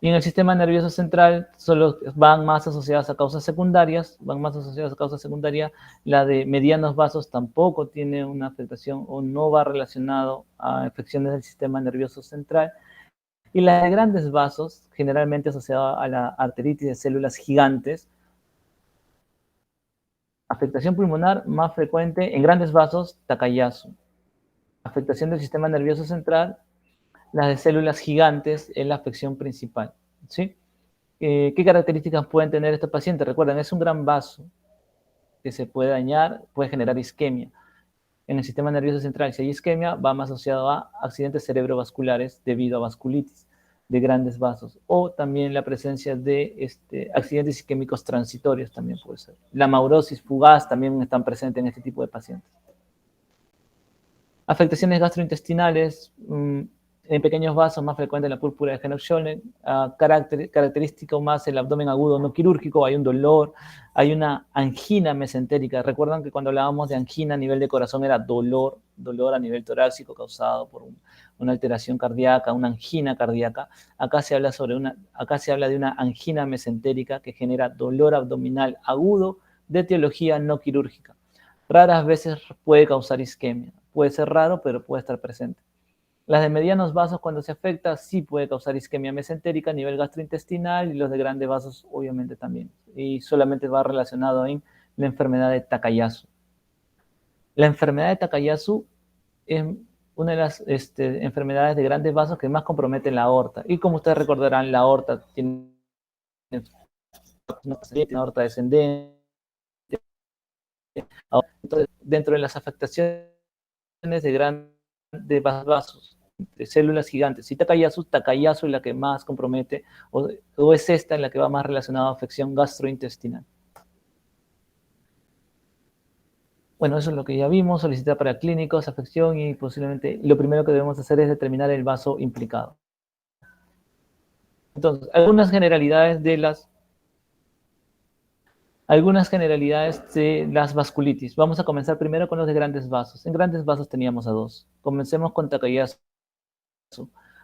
Y en el sistema nervioso central solo van más asociadas a causas secundarias, La de medianos vasos tampoco tiene una afectación o no va relacionado a afecciones del sistema nervioso central. Y la de grandes vasos, generalmente asociada a la arteritis de células gigantes. Afectación pulmonar más frecuente en grandes vasos, Takayasu. Afectación del sistema nervioso central, las de células gigantes es la afección principal, ¿sí? ¿Qué características pueden tener estos pacientes? Recuerden, es un gran vaso que se puede dañar, puede generar isquemia. En el sistema nervioso central, si hay isquemia, va más asociado a accidentes cerebrovasculares debido a vasculitis de grandes vasos, o también la presencia de accidentes isquémicos transitorios también puede ser. La maurosis fugaz también están presentes en este tipo de pacientes. Afectaciones gastrointestinales, en pequeños vasos, más frecuente en la púrpura de Henoch-Schönlein, característico más el abdomen agudo no quirúrgico, hay un dolor, hay una angina mesentérica. Recuerdan que cuando hablábamos de angina a nivel de corazón era dolor a nivel torácico causado por una alteración cardíaca, una angina cardíaca. Acá se habla de una angina mesentérica que genera dolor abdominal agudo de etiología no quirúrgica. Raras veces puede causar isquemia. Puede ser raro, pero puede estar presente. Las de medianos vasos, cuando se afecta, sí puede causar isquemia mesentérica a nivel gastrointestinal, y los de grandes vasos, obviamente, también. Y solamente va relacionado en la enfermedad de Takayasu. La enfermedad de Takayasu es una de las enfermedades de grandes vasos que más compromete la aorta. Y como ustedes recordarán, la aorta tiene una aorta descendente. Entonces, dentro de las afectaciones de grandes vasos, de células gigantes, si Takayasu es la que más compromete, o es esta en la que va más relacionada a afección gastrointestinal. Bueno, eso es lo que ya vimos, solicitar para clínicos, afección y posiblemente lo primero que debemos hacer es determinar el vaso implicado. Entonces, algunas generalidades de las vasculitis. Vamos a comenzar primero con los de grandes vasos. En grandes vasos teníamos a dos. Comencemos con Takayasu.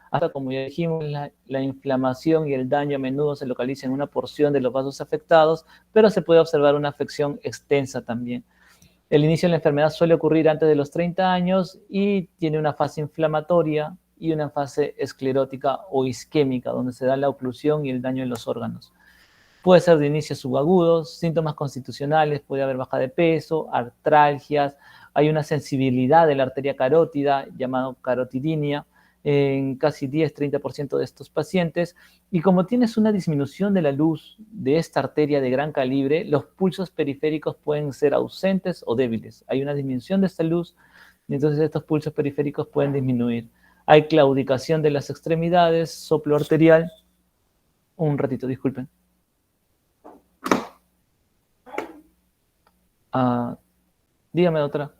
Hasta como ya dijimos, la inflamación y el daño a menudo se localiza en una porción de los vasos afectados, pero se puede observar una afección extensa también. El inicio de la enfermedad suele ocurrir antes de los 30 años y tiene una fase inflamatoria y una fase esclerótica o isquémica, donde se da la oclusión y el daño en los órganos. Puede ser de inicio subagudos, síntomas constitucionales, puede haber baja de peso, artralgias, hay una sensibilidad de la arteria carótida, llamada carotidinia, en casi 10-30% de estos pacientes. Y como tienes una disminución de la luz de esta arteria de gran calibre, los pulsos periféricos pueden ser ausentes o débiles. Hay una disminución de esta luz y entonces estos pulsos periféricos pueden disminuir. Hay claudicación de las extremidades, soplo arterial. Un ratito, disculpen. Dígame otra.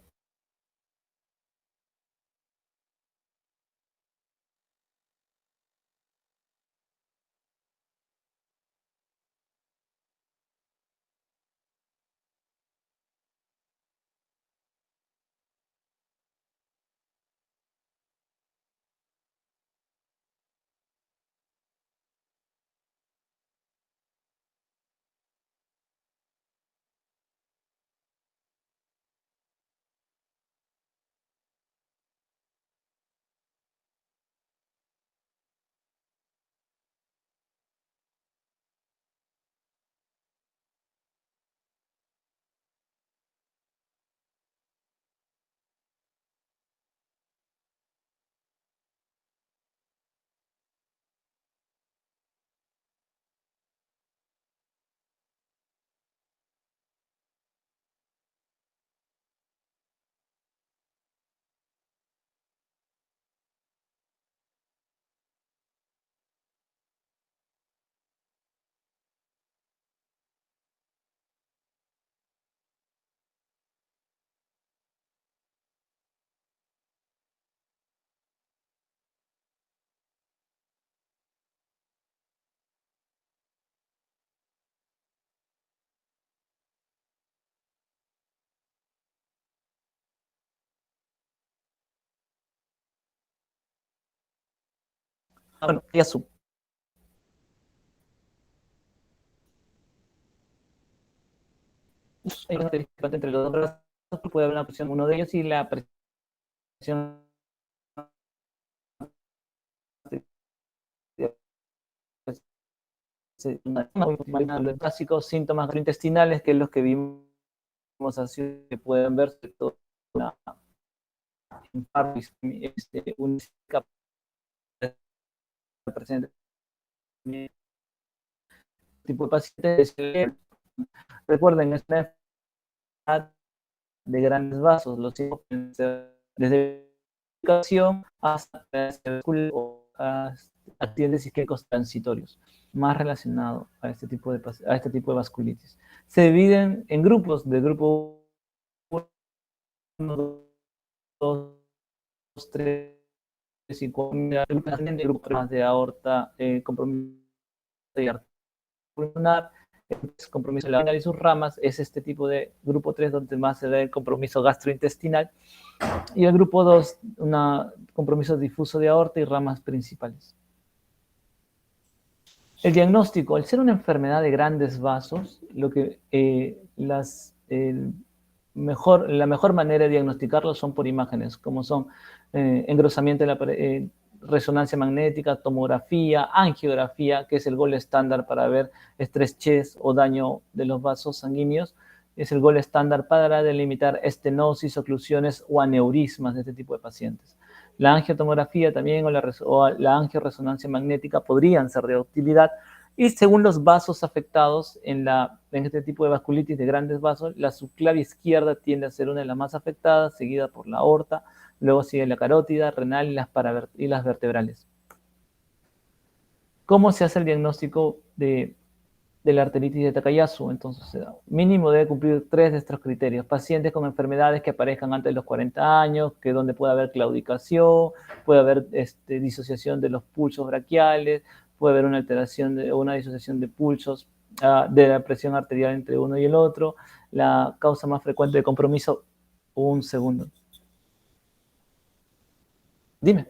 Bueno, ya su. Hay una diferencia entre los dos brazos, puede haber una presión uno de ellos y la presión los básicos síntomas gastrointestinales, que es los que vimos así, que pueden verse todo una única presente tipo de pacientes. Recuerden, es una enfermedad de grandes vasos, los hijos pueden ser desde educación hasta accidentes isquémicos transitorios, más relacionado a este tipo de vasculitis. Se dividen en grupos, de grupo 1, 2, 3 y 4, grupos de aorta, compromiso de arteria pulmonar, compromiso de la y sus ramas, es este tipo de grupo 3 donde más se da el compromiso gastrointestinal, y el grupo 2, un compromiso difuso de aorta y ramas principales. El diagnóstico, al ser una enfermedad de grandes vasos, lo que la mejor manera de diagnosticarlo son por imágenes, como son engrosamiento de la resonancia magnética, tomografía, angiografía, que es el gold estándar para ver estrechez o daño de los vasos sanguíneos. Es el gold estándar para delimitar estenosis, oclusiones o aneurismas de este tipo de pacientes. La angiotomografía también o la angioresonancia magnética podrían ser de utilidad, y según los vasos afectados en este tipo de vasculitis de grandes vasos, la subclavia izquierda tiende a ser una de las más afectadas, seguida por la aorta, luego sigue la carótida, renal y las vertebrales. ¿Cómo se hace el diagnóstico de de la arteritis de Takayasu. Entonces, mínimo debe cumplir 3 de estos criterios. Pacientes con enfermedades que aparezcan antes de los 40 años, que donde puede haber claudicación, puede haber disociación de los pulsos braquiales, puede haber una alteración o una disociación de pulsos, de la presión arterial entre uno y el otro. La causa más frecuente de compromiso, un segundo. Dime.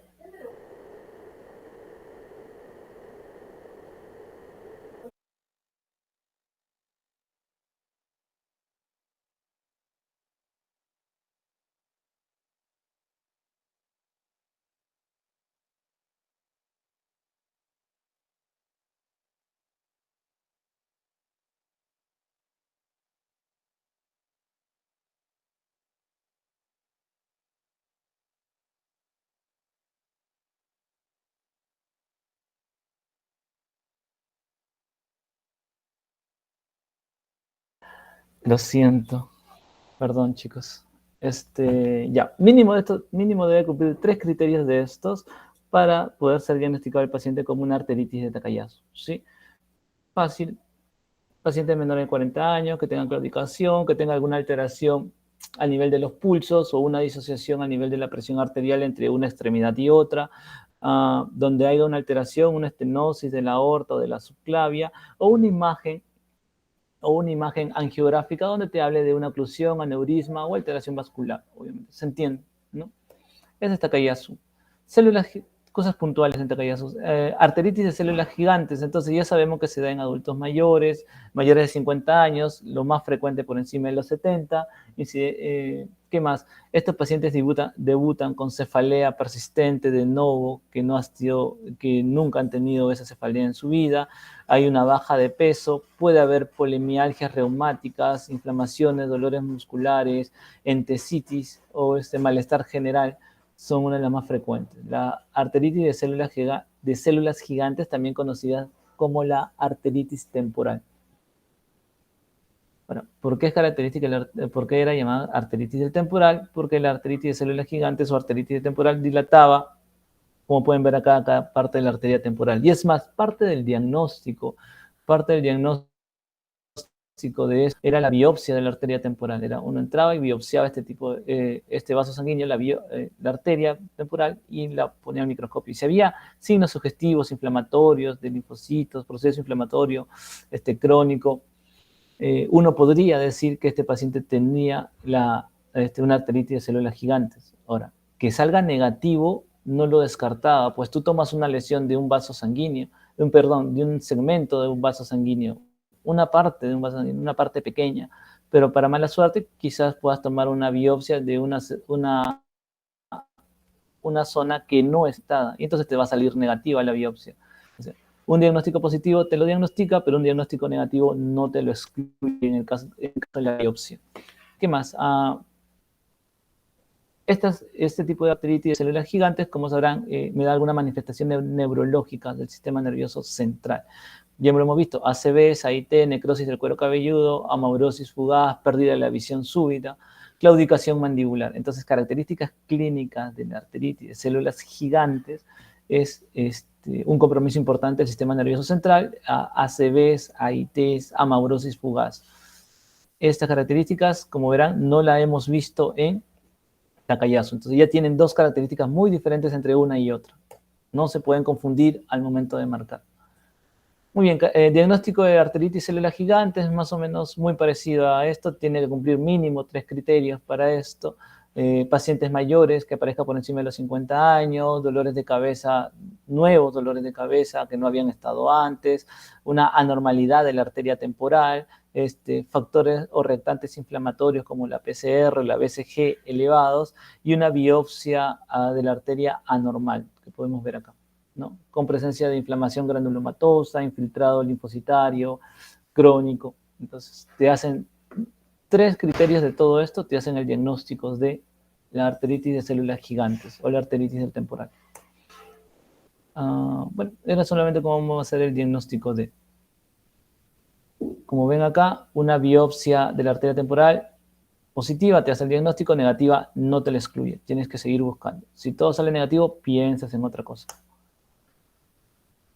Lo siento. Perdón, chicos. Ya, mínimo debe cumplir 3 criterios de estos para poder ser diagnosticado el paciente como una arteritis de Takayasu, ¿sí? Fácil. Paciente menor de 40 años, que tenga claudicación, que tenga alguna alteración a nivel de los pulsos o una disociación a nivel de la presión arterial entre una extremidad y otra, donde haya una alteración, una estenosis de la aorta o de la subclavia, o una imagen angiográfica donde te hable de una oclusión, aneurisma o alteración vascular, obviamente. ¿Se entiende? ¿No? Es Takayasu. Cosas puntuales en Takayasu. Arteritis de células gigantes, entonces ya sabemos que se da en adultos mayores de 50 años, lo más frecuente por encima de los 70. ¿Qué más? Estos pacientes debutan con cefalea persistente de novo, que nunca han tenido esa cefalea en su vida. Hay una baja de peso, puede haber polimialgias reumáticas, inflamaciones, dolores musculares, entesitis o malestar general. Son una de las más frecuentes. La arteritis de células gigantes, también conocida como la arteritis temporal. Bueno, ¿por qué es característica? ¿Por qué era llamada arteritis del temporal? Porque la arteritis de células gigantes o arteritis temporal dilataba, como pueden ver acá, cada parte de la arteria temporal. Y es más, parte del diagnóstico de eso era la biopsia de la arteria temporal. Uno entraba y biopsiaba este vaso sanguíneo, la arteria temporal, y la ponía al microscopio. Y si había signos sugestivos, inflamatorios, de linfocitos, proceso inflamatorio crónico, uno podría decir que este paciente tenía una arteritis de células gigantes. Ahora, que salga negativo no lo descartaba, pues tú tomas una lesión de un vaso sanguíneo, de un segmento de un vaso sanguíneo, una parte de un vaso sanguíneo, una parte pequeña, pero para mala suerte quizás puedas tomar una biopsia de una zona que no está, y entonces te va a salir negativa la biopsia. O sea, un diagnóstico positivo te lo diagnostica, pero un diagnóstico negativo no te lo excluye en el caso de la biopsia. ¿Qué más? Este tipo de arteritis de células gigantes, como sabrán, me da alguna manifestación neurológica del sistema nervioso central. Ya lo hemos visto: ACVs, AIT, necrosis del cuero cabelludo, amaurosis fugaz, pérdida de la visión súbita, claudicación mandibular. Entonces, características clínicas de la arteritis de células gigantes es un compromiso importante del sistema nervioso central, ACVs, AITs, amaurosis fugaz. Estas características, como verán, no las hemos visto en Takayasu. Entonces ya tienen dos características muy diferentes entre una y otra. No se pueden confundir al momento de marcar. Muy bien, diagnóstico de arteritis células gigantes, más o menos muy parecido a esto. Tiene que cumplir mínimo 3 criterios para esto. Pacientes mayores que aparezcan por encima de los 50 años, dolores de cabeza, nuevos dolores de cabeza que no habían estado antes, una anormalidad de la arteria temporal, factores o reactantes inflamatorios como la PCR o la BCG elevados, y una biopsia de la arteria anormal, que podemos ver acá, ¿no? Con presencia de inflamación granulomatosa, infiltrado linfocitario, crónico. Entonces, te hacen 3 criterios de todo esto, te hacen el diagnóstico de la arteritis de células gigantes o la arteritis del temporal. Bueno, era solamente cómo vamos a hacer el diagnóstico de. Como ven acá, una biopsia de la arteria temporal positiva te hace el diagnóstico, negativa no te la excluye. Tienes que seguir buscando. Si todo sale negativo, piensas en otra cosa.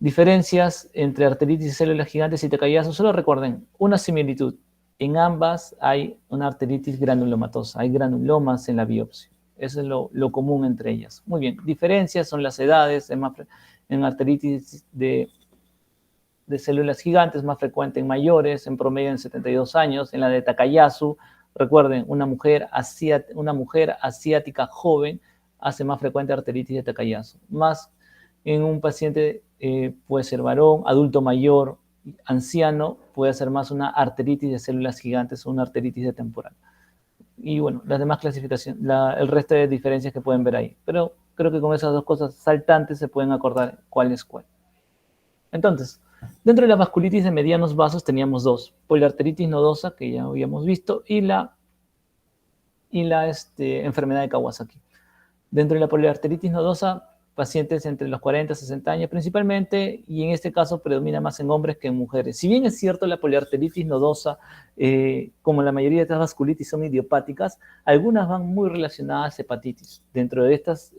Diferencias entre arteritis y células gigantes y tecayazo. Solo recuerden una similitud. En ambas hay una arteritis granulomatosa, hay granulomas en la biopsia. Eso es lo común entre ellas. Muy bien, diferencias son las edades. En arteritis de células gigantes, más frecuente en mayores, en promedio en 72 años. En la de Takayasu, recuerden, una mujer asiática joven hace más frecuente arteritis de Takayasu. Más en un paciente puede ser varón, adulto mayor, anciano, puede ser más una arteritis de células gigantes o una arteritis de temporal. Y bueno, las demás clasificaciones, el resto de diferencias que pueden ver ahí. Pero creo que con esas dos cosas saltantes se pueden acordar cuál es cuál. Entonces, dentro de la vasculitis de medianos vasos teníamos dos: poliarteritis nodosa, que ya habíamos visto, y la enfermedad de Kawasaki. Dentro de la poliarteritis nodosa, pacientes entre los 40 y 60 años principalmente, y en este caso predomina más en hombres que en mujeres. Si bien es cierto, la poliarteritis nodosa, como la mayoría de estas vasculitis son idiopáticas, algunas van muy relacionadas a hepatitis. Dentro de estas,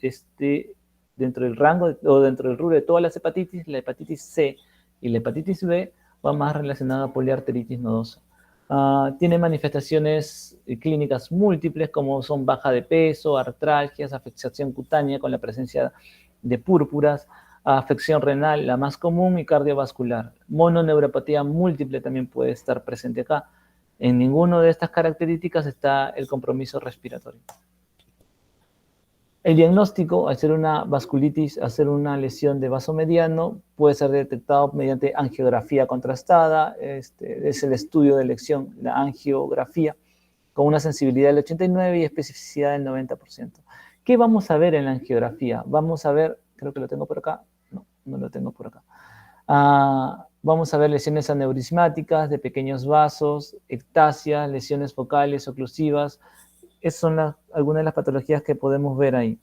dentro del rango o dentro del rubro de todas las hepatitis, la hepatitis C y la hepatitis B van más relacionadas a poliarteritis nodosa. Tiene manifestaciones clínicas múltiples, como son baja de peso, artralgias, afectación cutánea con la presencia de púrpuras, afección renal, la más común, y cardiovascular. Mononeuropatía múltiple también puede estar presente acá. En ninguna de estas características está el compromiso respiratorio. El diagnóstico, al ser una vasculitis, al ser una lesión de vaso mediano, puede ser detectado mediante angiografía contrastada. Es el estudio de elección, la angiografía, con una sensibilidad del 89% y especificidad del 90%. ¿Qué vamos a ver en la angiografía? Vamos a ver, creo que lo tengo por acá. No lo tengo por acá. Vamos a ver lesiones aneurismáticas de pequeños vasos, ectasias, lesiones focales oclusivas. Esas son algunas de las patologías que podemos ver ahí.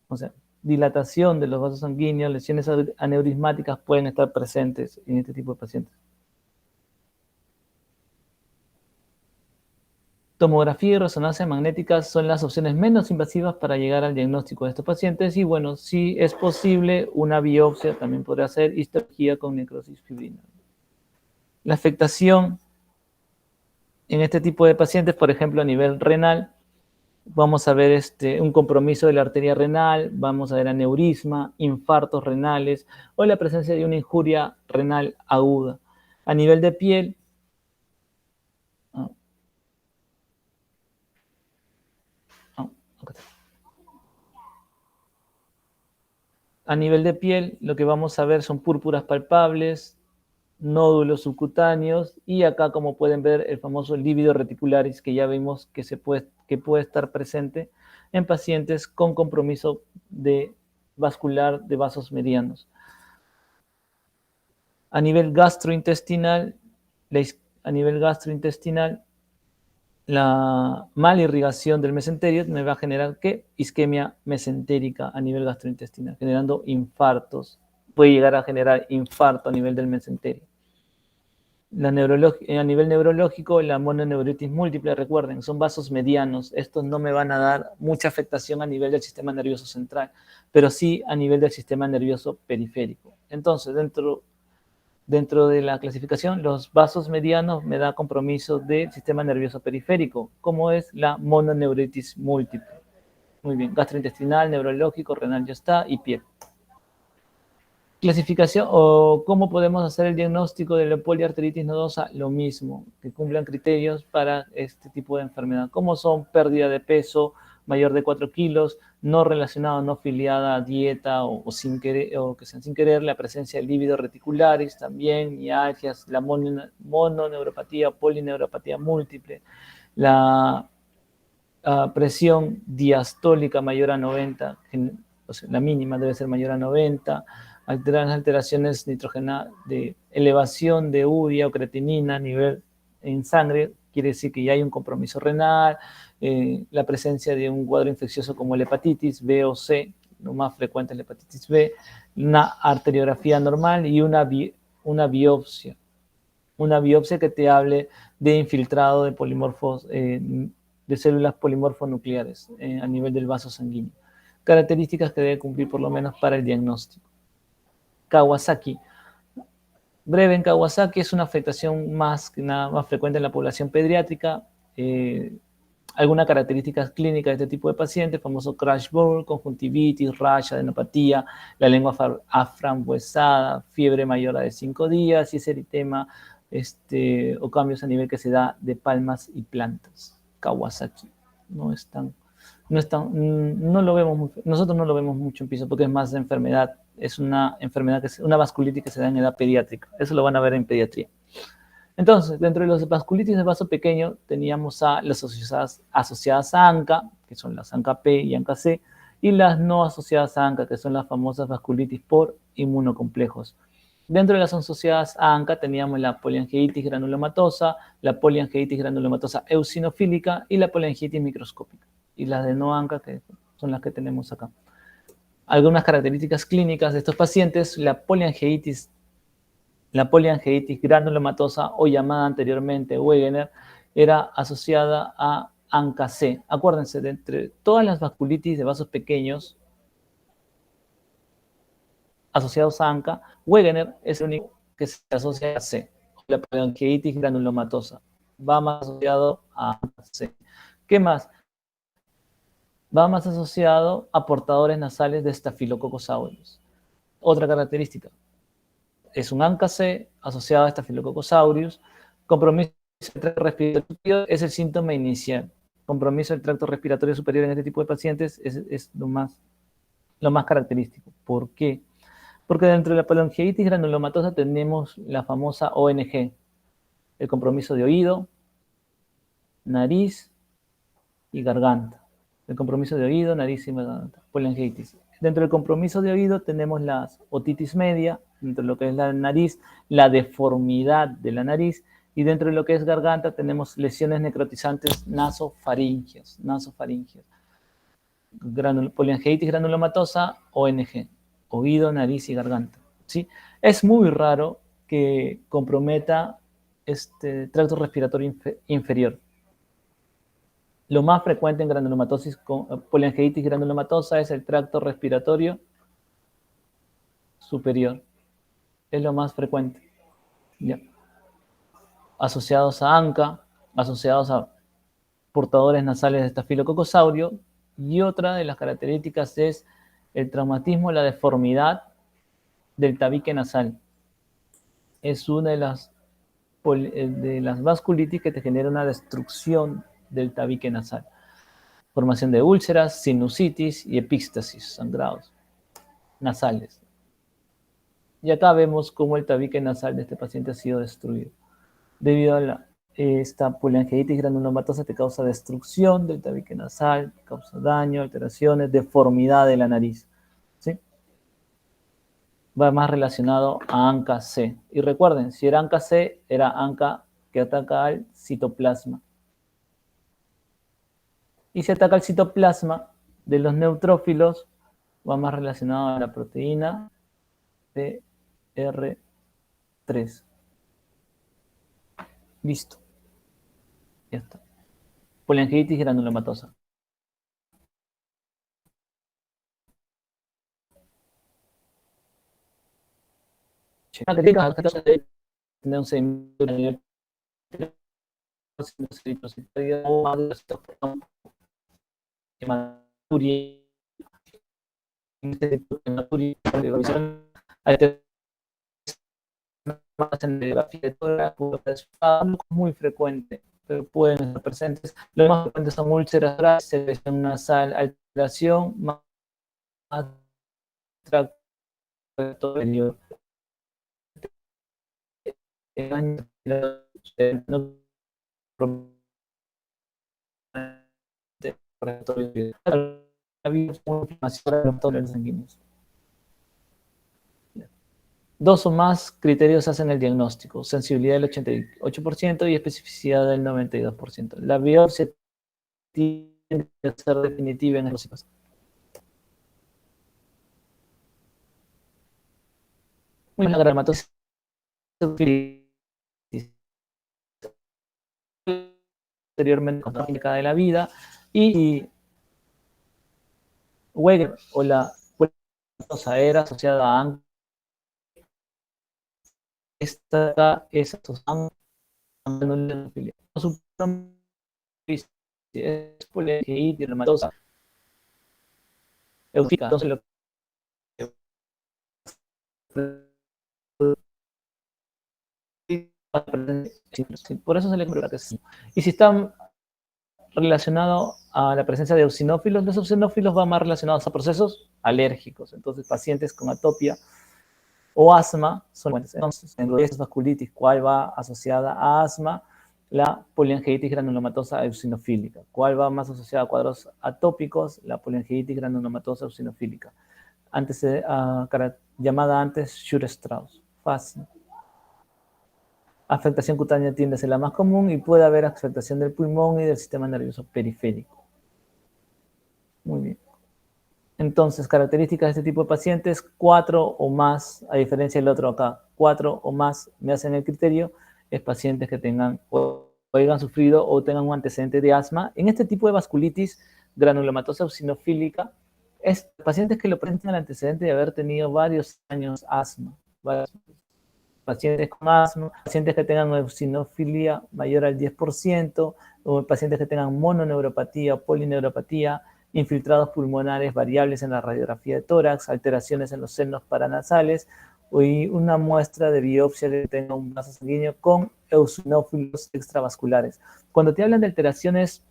O sea, dilatación de los vasos sanguíneos, lesiones aneurismáticas pueden estar presentes en este tipo de pacientes. Tomografía y resonancia magnética son las opciones menos invasivas para llegar al diagnóstico de estos pacientes, y bueno, si es posible, una biopsia también podría ser, histología con necrosis fibrinoide. La afectación en este tipo de pacientes, por ejemplo, a nivel renal, vamos a ver un compromiso de la arteria renal, vamos a ver aneurisma, infartos renales o la presencia de una injuria renal aguda. A nivel de piel, lo que vamos a ver son púrpuras palpables, nódulos subcutáneos, y acá, como pueden ver, el famoso lívido reticularis, que ya vimos que puede estar presente en pacientes con compromiso vascular de vasos medianos. A nivel gastrointestinal, la mala irrigación del mesenterio me va a generar isquemia mesentérica a nivel gastrointestinal, generando infartos. Puede llegar a generar infarto a nivel del mesenterio. A nivel neurológico, la mononeuritis múltiple, recuerden, son vasos medianos. Estos no me van a dar mucha afectación a nivel del sistema nervioso central, pero sí a nivel del sistema nervioso periférico. Entonces, dentro de la clasificación, los vasos medianos me da compromiso del sistema nervioso periférico, como es la mononeuritis múltiple. Muy bien, gastrointestinal, neurológico, renal ya está, y piel. Clasificación, o cómo podemos hacer el diagnóstico de la poliarteritis nodosa. Lo mismo, que cumplan criterios para este tipo de enfermedad, como son pérdida de peso mayor de 4 kilos, no relacionada, no filiada a dieta o sin querer, o que sean sin querer, la presencia de lívido reticularis también, mialgias, la mononeuropatía o polineuropatía múltiple, la presión diastólica mayor a 90, o sea, la mínima debe ser mayor a 90, alteraciones nitrogenadas, de elevación de urea o creatinina a nivel en sangre, quiere decir que ya hay un compromiso renal, la presencia de un cuadro infeccioso como la hepatitis B o C, lo más frecuente es la hepatitis B, una arteriografía normal y una biopsia. Una biopsia que te hable de infiltrado de polimorfos, de células polimorfonucleares a nivel del vaso sanguíneo. Características que debe cumplir por lo menos para el diagnóstico. Kawasaki. Breve en Kawasaki es una afectación más frecuente en la población pediátrica. Algunas características clínicas de este tipo de pacientes, famoso crash burn, conjuntivitis, rash, adenopatía, la lengua aframbuesada, fiebre mayor a de 5 días y ese eritema o cambios a nivel que se da de palmas y plantas. Kawasaki. No lo vemos nosotros no lo vemos mucho en piso porque es más enfermedad, es una enfermedad una vasculitis que se da en edad pediátrica. Eso lo van a ver en pediatría. Entonces, dentro de los vasculitis de vaso pequeño, teníamos a las asociadas a ANCA, que son las ANCA-P y ANCA-C, y las no asociadas a ANCA, que son las famosas vasculitis por inmunocomplejos. Dentro de las asociadas a ANCA teníamos la poliangiitis granulomatosa, la poliangiitis granulomatosa eosinofílica y la poliangiitis microscópica. Y las de no ANCA, que son las que tenemos acá. Algunas características clínicas de estos pacientes, la poliangiitis granulomatosa o llamada anteriormente Wegener era asociada a ANCA-C. Acuérdense, de entre todas las vasculitis de vasos pequeños asociados a ANCA, Wegener es el único que se asocia a C. La poliangiitis granulomatosa va más asociado a ANCA-C. ¿Qué más? Va más asociado a portadores nasales de Staphylococcus aureus. Otra característica, es un ANCA-C asociado a Staphylococcus aureus. Compromiso del tracto respiratorio es el síntoma inicial. Compromiso del tracto respiratorio superior en este tipo de pacientes es lo más característico. ¿Por qué? Porque dentro de la poliangiitis granulomatosa tenemos la famosa ONG, el compromiso de oído, nariz y garganta. El compromiso de oído, nariz y garganta, poliangiitis. Dentro del compromiso de oído tenemos la otitis media, dentro de lo que es la nariz, la deformidad de la nariz, y dentro de lo que es garganta tenemos lesiones necrotizantes nasofaringeas. Poliangiitis granulomatosa, ONG, oído, nariz y garganta. ¿Sí? Es muy raro que comprometa tracto respiratorio inferior. Lo más frecuente en granulomatosis con poliangiitis granulomatosa es el tracto respiratorio superior. Es lo más frecuente. ¿Ya? Asociados a ANCA, asociados a portadores nasales de Staphylococcus aureus, y otra de las características es el traumatismo, la deformidad del tabique nasal. Es una de las vasculitis que te genera una destrucción del tabique nasal. Formación de úlceras, sinusitis y epístasis, sangrados nasales. Y acá vemos cómo el tabique nasal de este paciente ha sido destruido. Debido a esta poliangiitis granulomatosa te causa destrucción del tabique nasal, causa daño, alteraciones, deformidad de la nariz. ¿Sí? Va más relacionado a ANCA-C. Y recuerden, si era ANCA-C, era ANCA que ataca al citoplasma. Y si ataca al citoplasma de los neutrófilos, va más relacionado a la proteína TR3. Listo. Ya está. Poliangiitis granulomatosa. Tener un sedimento a nivel muy frecuente, pero pueden estar presentes. Lo más frecuentes son úlceras, secreción nasal, alteración, más tracto superior. Dos o más criterios hacen el diagnóstico: sensibilidad del 88% y especificidad del 92%. La biopsia tiene que ser definitiva en los casos. La gramatosis posteriormente crónica de la vida, y Wegener o la era asociada a esta acá es asociada a granulomatía. Su es poliangiitis reumatosa eufímica. Entonces, lo por eso se le comprueba que sí. Y si está relacionado a la presencia de eosinófilos, los eosinófilos van más relacionados a procesos alérgicos. Entonces, pacientes con atopia o asma son buenos. Entonces, en esta vasculitis, ¿cuál va asociada a asma? La poliangiitis granulomatosa eosinofílica. ¿Cuál va más asociada a cuadros atópicos? La poliangiitis granulomatosa eosinofílica. Antes, llamada antes Shure-Strauss. Fácil. Afectación cutánea tiende a ser la más común y puede haber afectación del pulmón y del sistema nervioso periférico. Muy bien. Entonces, características de este tipo de pacientes, 4 o más, a diferencia del otro acá, 4 o más me hacen el criterio, es pacientes que tengan o hayan sufrido o tengan un antecedente de asma. En este tipo de vasculitis granulomatosa eosinofílica, es pacientes que lo presentan el antecedente de haber tenido varios años asma, pacientes con asma, pacientes que tengan eosinofilia mayor al 10%, o pacientes que tengan mononeuropatía o polineuropatía, infiltrados pulmonares variables en la radiografía de tórax, alteraciones en los senos paranasales, y una muestra de biopsia que tenga un vaso sanguíneo con eosinófilos extravasculares. Cuando te hablan de alteraciones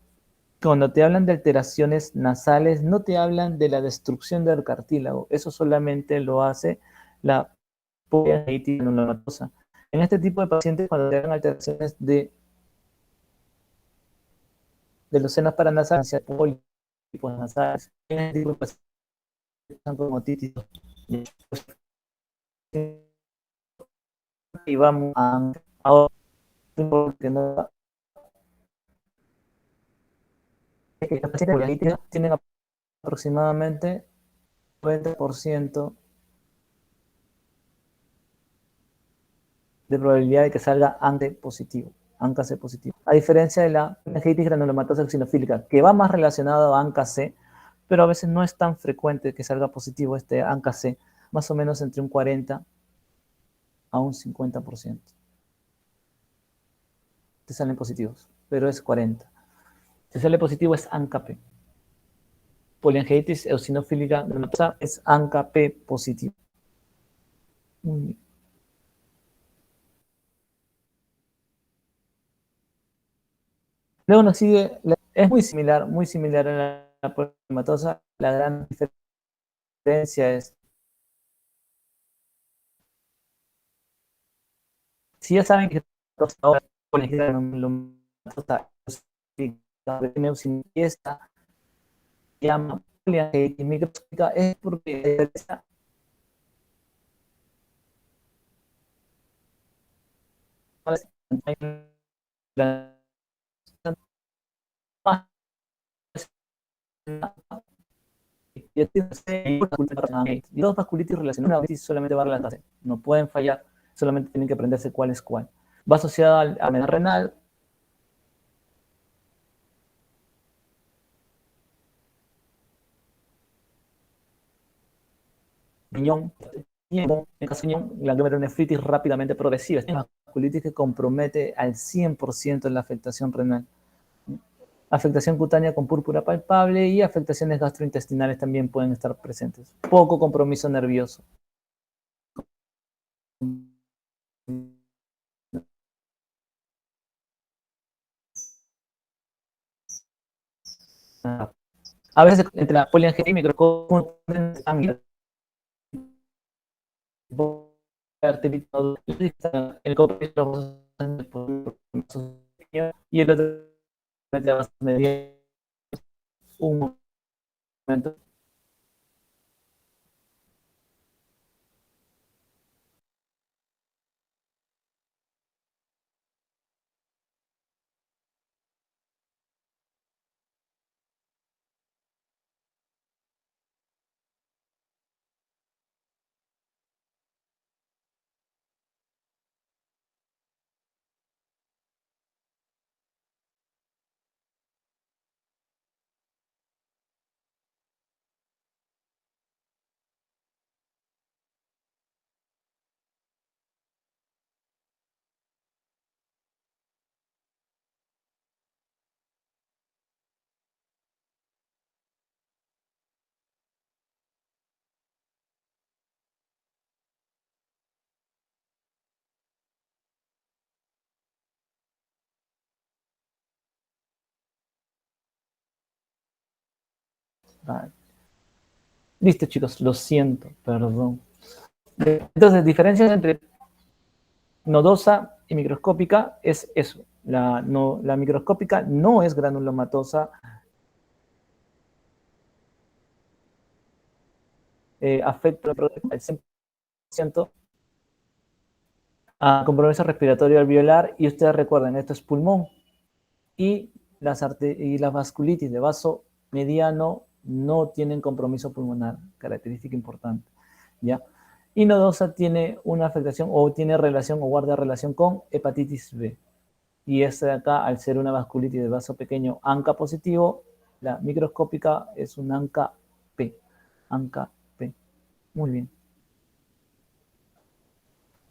nasales, no te hablan de la destrucción del cartílago, eso solamente lo hace la poliangiitis granulomatosa. En este tipo de pacientes, cuando te dan alteraciones de los senos paranasales, pólipos nasales, en este tipo de pacientes están como otitis, y vamos a ahora porque no, que los pacientes poliangiitis tienen aproximadamente 90% de probabilidad de que salga ANCA positivo. ANCA-C positivo. A diferencia de la meningitis granulomatosa eosinofílica, que va más relacionado a ANCA-C, pero a veces no es tan frecuente que salga positivo este ANCA-C, más o menos entre un 40 a un 50%. Te salen positivos, pero es 40. Si sale positivo es ANCA-P. Poliangiitis eosinofílica granulomatosa es ANCA-P positivo. Muy bien. Luego nos sigue, es muy similar a la poliangiomatosa. La gran diferencia es, si ya saben que ahora poliangiomatosa esta llama poliangiitis microscópica es porque y dos vasculitis relacionadas a una solamente va a relatarse. No pueden fallar, solamente tienen que aprenderse cuál es cuál. Va asociada a la amenaza renal, riñón, en caso de riñón, la glomerulonefritis rápidamente progresiva. Es una vasculitis que compromete al 100% la afectación renal. Afectación cutánea con púrpura palpable y afectaciones gastrointestinales también pueden estar presentes. Poco compromiso nervioso. A veces entre la poliangitis y microcosmos el compromiso y el otro media un momento. Vale. Listo, chicos, lo siento, perdón. Entonces, diferencias entre nodosa y microscópica es eso. La microscópica no es granulomatosa, afecta al 100% a compromiso respiratorio alveolar, y ustedes recuerden, esto es pulmón, y las vasculitis de vaso mediano no tienen compromiso pulmonar, característica importante, ¿ya? Y nodosa tiene una afectación o tiene relación o guarda relación con hepatitis B. Y esta de acá, al ser una vasculitis de vaso pequeño ANCA positivo, la microscópica es un ANCA P. ANCA P. Muy bien.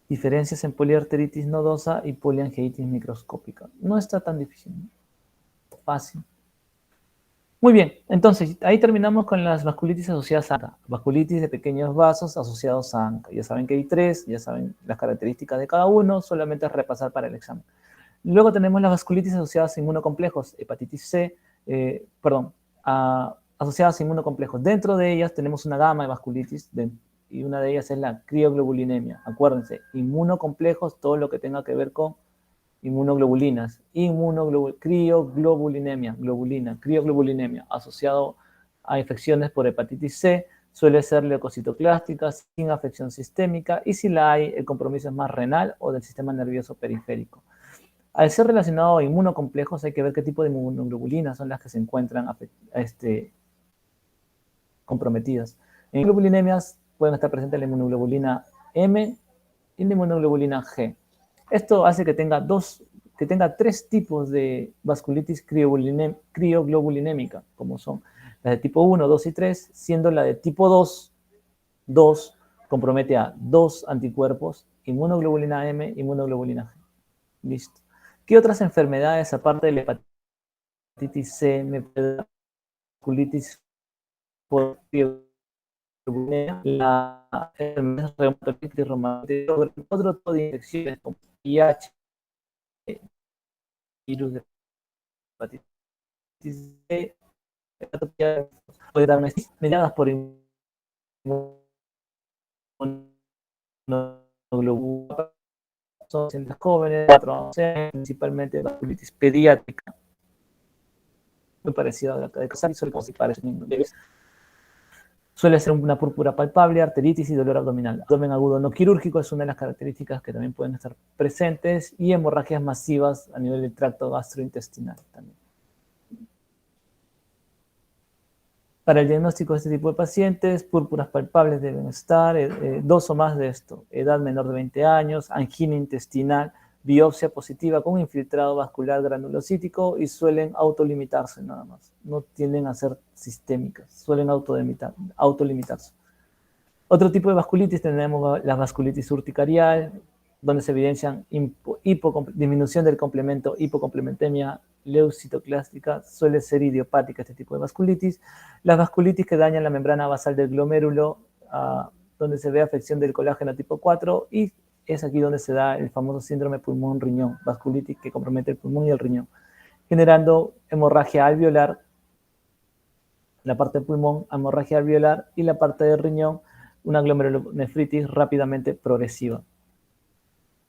Diferencias en poliarteritis nodosa y poliangiitis microscópica. No está tan difícil, ¿no? Fácil. Muy bien, entonces ahí terminamos con las vasculitis asociadas a ANCA. Vasculitis de pequeños vasos asociados a ANCA. Ya saben que hay 3, ya saben las características de cada uno, solamente es repasar para el examen. Luego tenemos las vasculitis asociadas a inmunocomplejos, hepatitis C, asociadas a inmunocomplejos. Dentro de ellas tenemos una gama de vasculitis, y una de ellas es la crioglobulinemia. Acuérdense, inmunocomplejos, todo lo que tenga que ver con inmunoglobulinas, crioglobulinemia, crioglobulinemia, asociado a infecciones por hepatitis C, suele ser leucocitoclástica, sin afección sistémica, y si la hay, el compromiso es más renal o del sistema nervioso periférico. Al ser relacionado a inmunocomplejos, hay que ver qué tipo de inmunoglobulinas son las que se encuentran comprometidas. En globulинemias pueden estar presentes la inmunoglobulina M y la inmunoglobulina G. Esto hace que tenga 3 tipos de vasculitis crioglobulinémica, como son las de tipo 1, 2 y 3, siendo la de tipo 2 compromete a 2 anticuerpos, inmunoglobulina M, inmunoglobulina G. Listo. ¿Qué otras enfermedades, aparte de la hepatitis C, me puede dar vasculitis por la enfermedad reumatoide, otro tipo de infecciones como VIH, virus de hepatitis C, puede darme mediadas por inmunoglobulina en las jóvenes, principalmente vasculitis pediátrica, muy parecida a la de Casari, suele ser una púrpura palpable, arteritis y dolor abdominal. Abdomen agudo no quirúrgico es una de las características que también pueden estar presentes, y hemorragias masivas a nivel del tracto gastrointestinal también. Para el diagnóstico de este tipo de pacientes, púrpuras palpables deben estar, 2 o más de esto, edad menor de 20 años, angina intestinal, biopsia positiva con infiltrado vascular granulocítico, y suelen autolimitarse nada más. No tienden a ser sistémicas, suelen autolimitarse. Otro tipo de vasculitis tenemos la vasculitis urticarial, donde se evidencian disminución del complemento, hipocomplementemia leucitoclástica, suele ser idiopática este tipo de vasculitis. Las vasculitis que dañan la membrana basal del glomérulo, donde se ve afección del colágeno tipo 4, y es aquí donde se da el famoso síndrome pulmón-riñón, vasculitis que compromete el pulmón y el riñón, generando hemorragia alveolar, la parte del pulmón, hemorragia alveolar, y la parte del riñón, una glomerulonefritis rápidamente progresiva.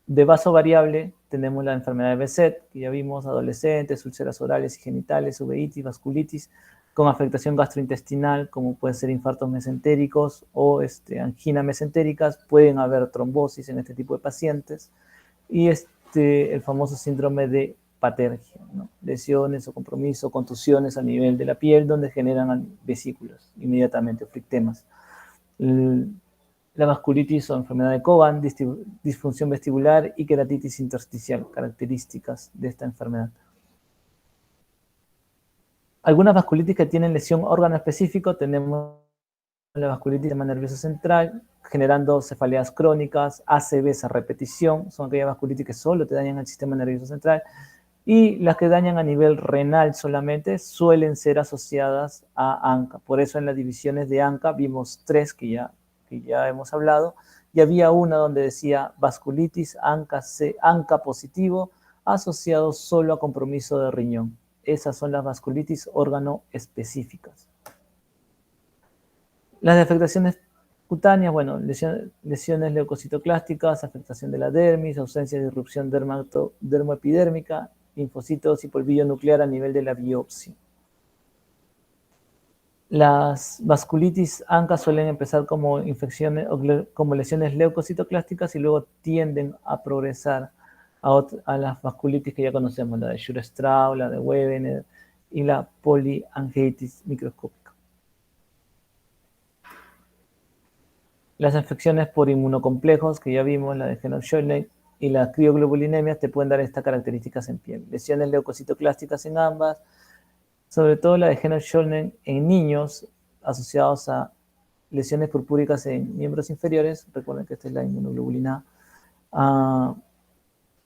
De vaso variable tenemos la enfermedad de Behçet, que ya vimos, adolescentes, úlceras orales y genitales, uveitis, vasculitis, con afectación gastrointestinal, como pueden ser infartos mesentéricos o angina mesentéricas. Pueden haber trombosis en este tipo de pacientes. Y el famoso síndrome de patergia, ¿no? Lesiones o compromiso, contusiones a nivel de la piel, donde generan vesículas inmediatamente, o flictemas. La vasculitis o enfermedad de Cogan, disfunción vestibular y queratitis intersticial, características de esta enfermedad. Algunas vasculitis que tienen lesión órgano específico, tenemos la vasculitis del sistema nervioso central, generando cefaleas crónicas, ACVs a repetición, son aquellas vasculitis que solo te dañan el sistema nervioso central, y las que dañan a nivel renal solamente suelen ser asociadas a ANCA. Por eso en las divisiones de ANCA vimos 3 que ya hemos hablado, y había una donde decía vasculitis ANCA positivo asociado solo a compromiso de riñón. Esas son las vasculitis órgano específicas. Las afectaciones cutáneas, bueno, lesiones leucocitoclásticas, afectación de la dermis, ausencia de irrupción dermoepidérmica, linfocitos y polvillo nuclear a nivel de la biopsia. Las vasculitis ANCA suelen empezar como infecciones o como lesiones leucocitoclásticas y luego tienden a progresar a las vasculitis que ya conocemos, la de Sjöstraup, la de Wegener y la poliangiitis microscópica. Las infecciones por inmunocomplejos, que ya vimos, la de Henoch-Schönlein y las crioglobulinemias, te pueden dar estas características en piel. Lesiones leucocitoclásticas en ambas, sobre todo la de Henoch-Schönlein en niños asociados a lesiones purpúricas en miembros inferiores. Recuerden que esta es la inmunoglobulina A.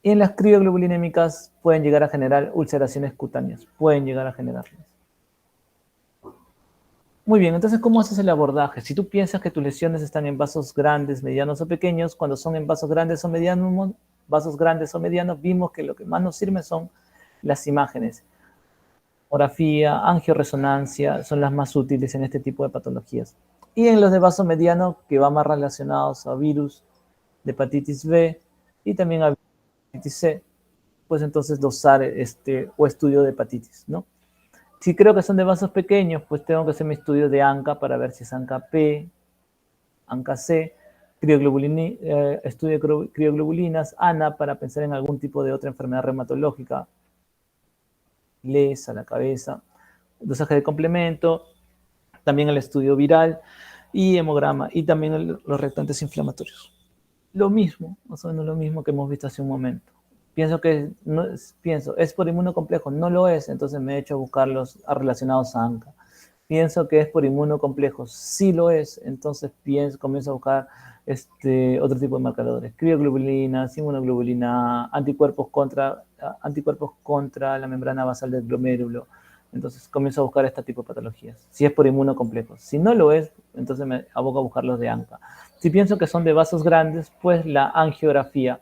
Y en las crioglobulinémicas pueden llegar a generar ulceraciones cutáneas. Pueden llegar a generarlas. Muy bien, entonces, ¿cómo haces el abordaje? Si tú piensas que tus lesiones están en vasos grandes, medianos o pequeños, cuando son en vasos grandes o medianos, vimos que lo que más nos sirve son las imágenes. Tomografía, angioresonancia, son las más útiles en este tipo de patologías. Y en los de vaso mediano, que van más relacionados a virus de hepatitis B y también a hepatitis C, pues entonces dosar o estudio de hepatitis, ¿no? Si creo que son de vasos pequeños, pues tengo que hacer mi estudio de ANCA para ver si es ANCA P, ANCA C, estudio de crioglobulinas, ANA para pensar en algún tipo de otra enfermedad reumatológica, lesa, la cabeza, dosaje de complemento, también el estudio viral y hemograma, y también los reactantes inflamatorios. Lo mismo, más o menos lo mismo que hemos visto hace un momento. ¿Es por inmunocomplejo? No lo es, entonces me he hecho a buscar los relacionados a ANCA. Pienso que es por inmunocomplejos, sí lo es, entonces comienzo a buscar otro tipo de marcadores, crioglobulinas, inmunoglobulina, anticuerpos contra la membrana basal del glomérulo. Entonces comienzo a buscar este tipo de patologías, si es por inmunocomplejos. Si no lo es, entonces me aboco a buscar los de ANCA. Si pienso que son de vasos grandes, pues la angiografía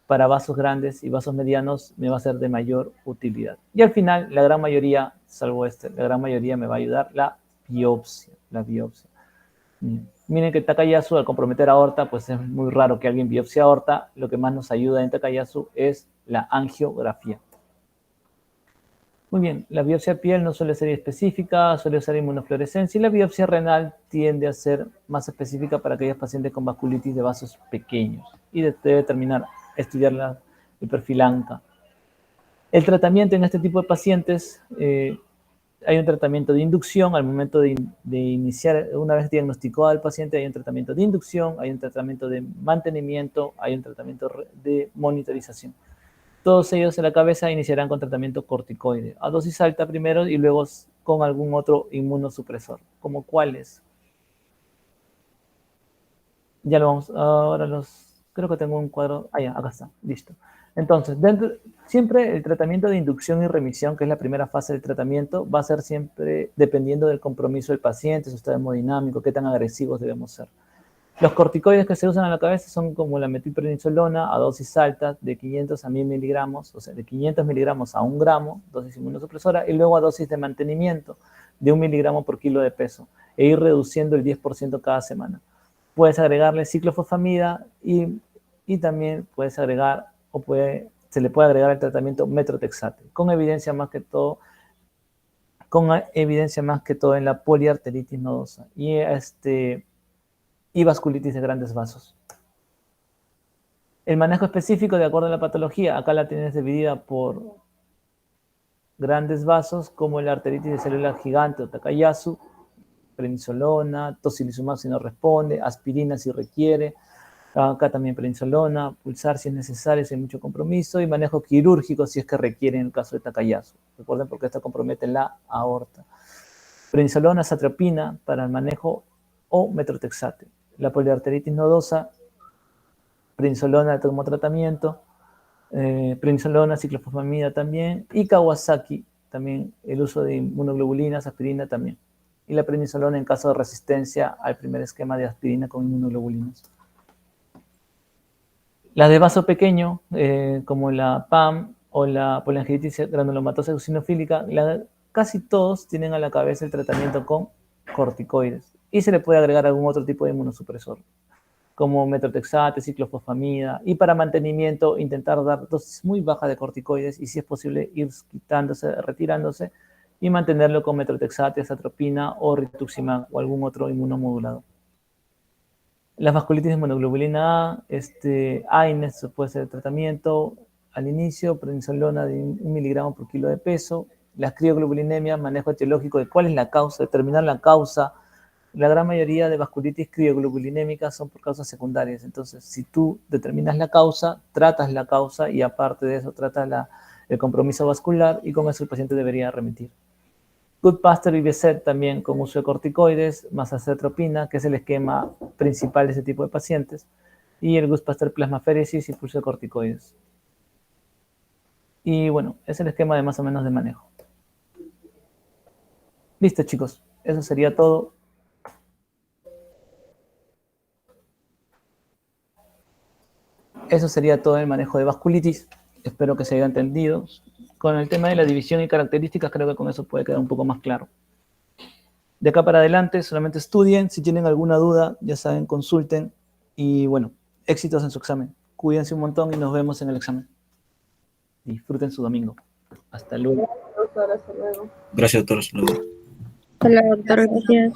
para vasos grandes y vasos medianos me va a ser de mayor utilidad. Y al final, la gran mayoría, salvo la gran mayoría me va a ayudar la biopsia. Miren que Takayasu, al comprometer aorta, pues es muy raro que alguien biopsie aorta. Lo que más nos ayuda en Takayasu es la angiografía. Muy bien, la biopsia piel no suele ser específica, suele ser inmunofluorescencia, y la biopsia renal tiende a ser más específica para aquellos pacientes con vasculitis de vasos pequeños y debe estudiar el perfil ANCA. El tratamiento en este tipo de pacientes, hay un tratamiento de inducción al momento de iniciar, una vez diagnosticado al paciente, hay un tratamiento de inducción, hay un tratamiento de mantenimiento, hay un tratamiento de monitorización. Todos ellos en la cabeza iniciarán con tratamiento corticoide, a dosis alta primero y luego con algún otro inmunosupresor. ¿Como cuáles? Ya lo vamos, ahora creo que tengo un cuadro, ya, acá está, listo. Entonces, siempre el tratamiento de inducción y remisión, que es la primera fase del tratamiento, va a ser siempre dependiendo del compromiso del paciente, su estado hemodinámico, qué tan agresivos debemos ser. Los corticoides que se usan en la cabeza son como la metilprednisolona a dosis altas de 500 a 1000 miligramos, o sea, de 500 miligramos a 1 gramo, dosis inmunosupresora, y luego a dosis de mantenimiento de 1 miligramo por kilo de peso, e ir reduciendo el 10% cada semana. Puedes agregarle ciclofosfamida y también puedes agregar, se le puede agregar el tratamiento metrotexate, con evidencia más que todo en la poliarteritis nodosa y vasculitis de grandes vasos. El manejo específico de acuerdo a la patología, acá la tienes dividida por grandes vasos, como la arteritis de célula gigante o Takayasu, prednisolona, tocilizumab si no responde, aspirina si requiere, acá también prednisolona, pulsar si es necesario, si hay mucho compromiso, y manejo quirúrgico si es que requiere en el caso de Takayasu. Recuerden porque esto compromete la aorta. Prednisolona, satropina para el manejo o metrotexate. La poliarteritis nodosa, prednisolona como tratamiento, prednisolona, ciclofosfamida también, y Kawasaki también, el uso de inmunoglobulinas, aspirina también. Y la prednisolona en caso de resistencia al primer esquema de aspirina con inmunoglobulinas. Las de vaso pequeño, como la PAM o la poliangiitis granulomatosa eosinofílica, casi todos tienen a la cabeza el tratamiento con corticoides. y se le puede agregar algún otro tipo de inmunosupresor, como metotrexate, ciclofosfamida, y para mantenimiento intentar dar dosis muy bajas de corticoides y si es posible ir quitándose, retirándose y mantenerlo con metotrexate, azatropina o rituximab o algún otro inmunomodulador. Las vasculitis de monoglobulina A, AINES puede ser el tratamiento al inicio, prednisolona de 1 miligramo por kilo de peso. Las crioglobulinemias, manejo etiológico de cuál es la causa, determinar la causa. La gran mayoría de vasculitis crioglobulinémicas son por causas secundarias. Entonces, si tú determinas la causa, tratas la causa y aparte de eso tratas el compromiso vascular y con eso el paciente debería remitir. Goodpaster y Veset también con uso de corticoides, más acetropina, que es el esquema principal de ese tipo de pacientes, y el Goodpaster plasmaféresis y pulso de corticoides. Y bueno, es el esquema de más o menos de manejo. Listo, chicos. Eso sería todo. Eso sería todo el manejo de vasculitis. Espero que se haya entendido. Con el tema de la división y características, creo que con eso puede quedar un poco más claro. De acá para adelante, solamente estudien. Si tienen alguna duda, ya saben, consulten. Y bueno, éxitos en su examen. Cuídense un montón y nos vemos en el examen. Disfruten su domingo. Hasta luego. Doctor, hasta luego. Gracias, doctor. Hasta luego. Hola, doctor, gracias.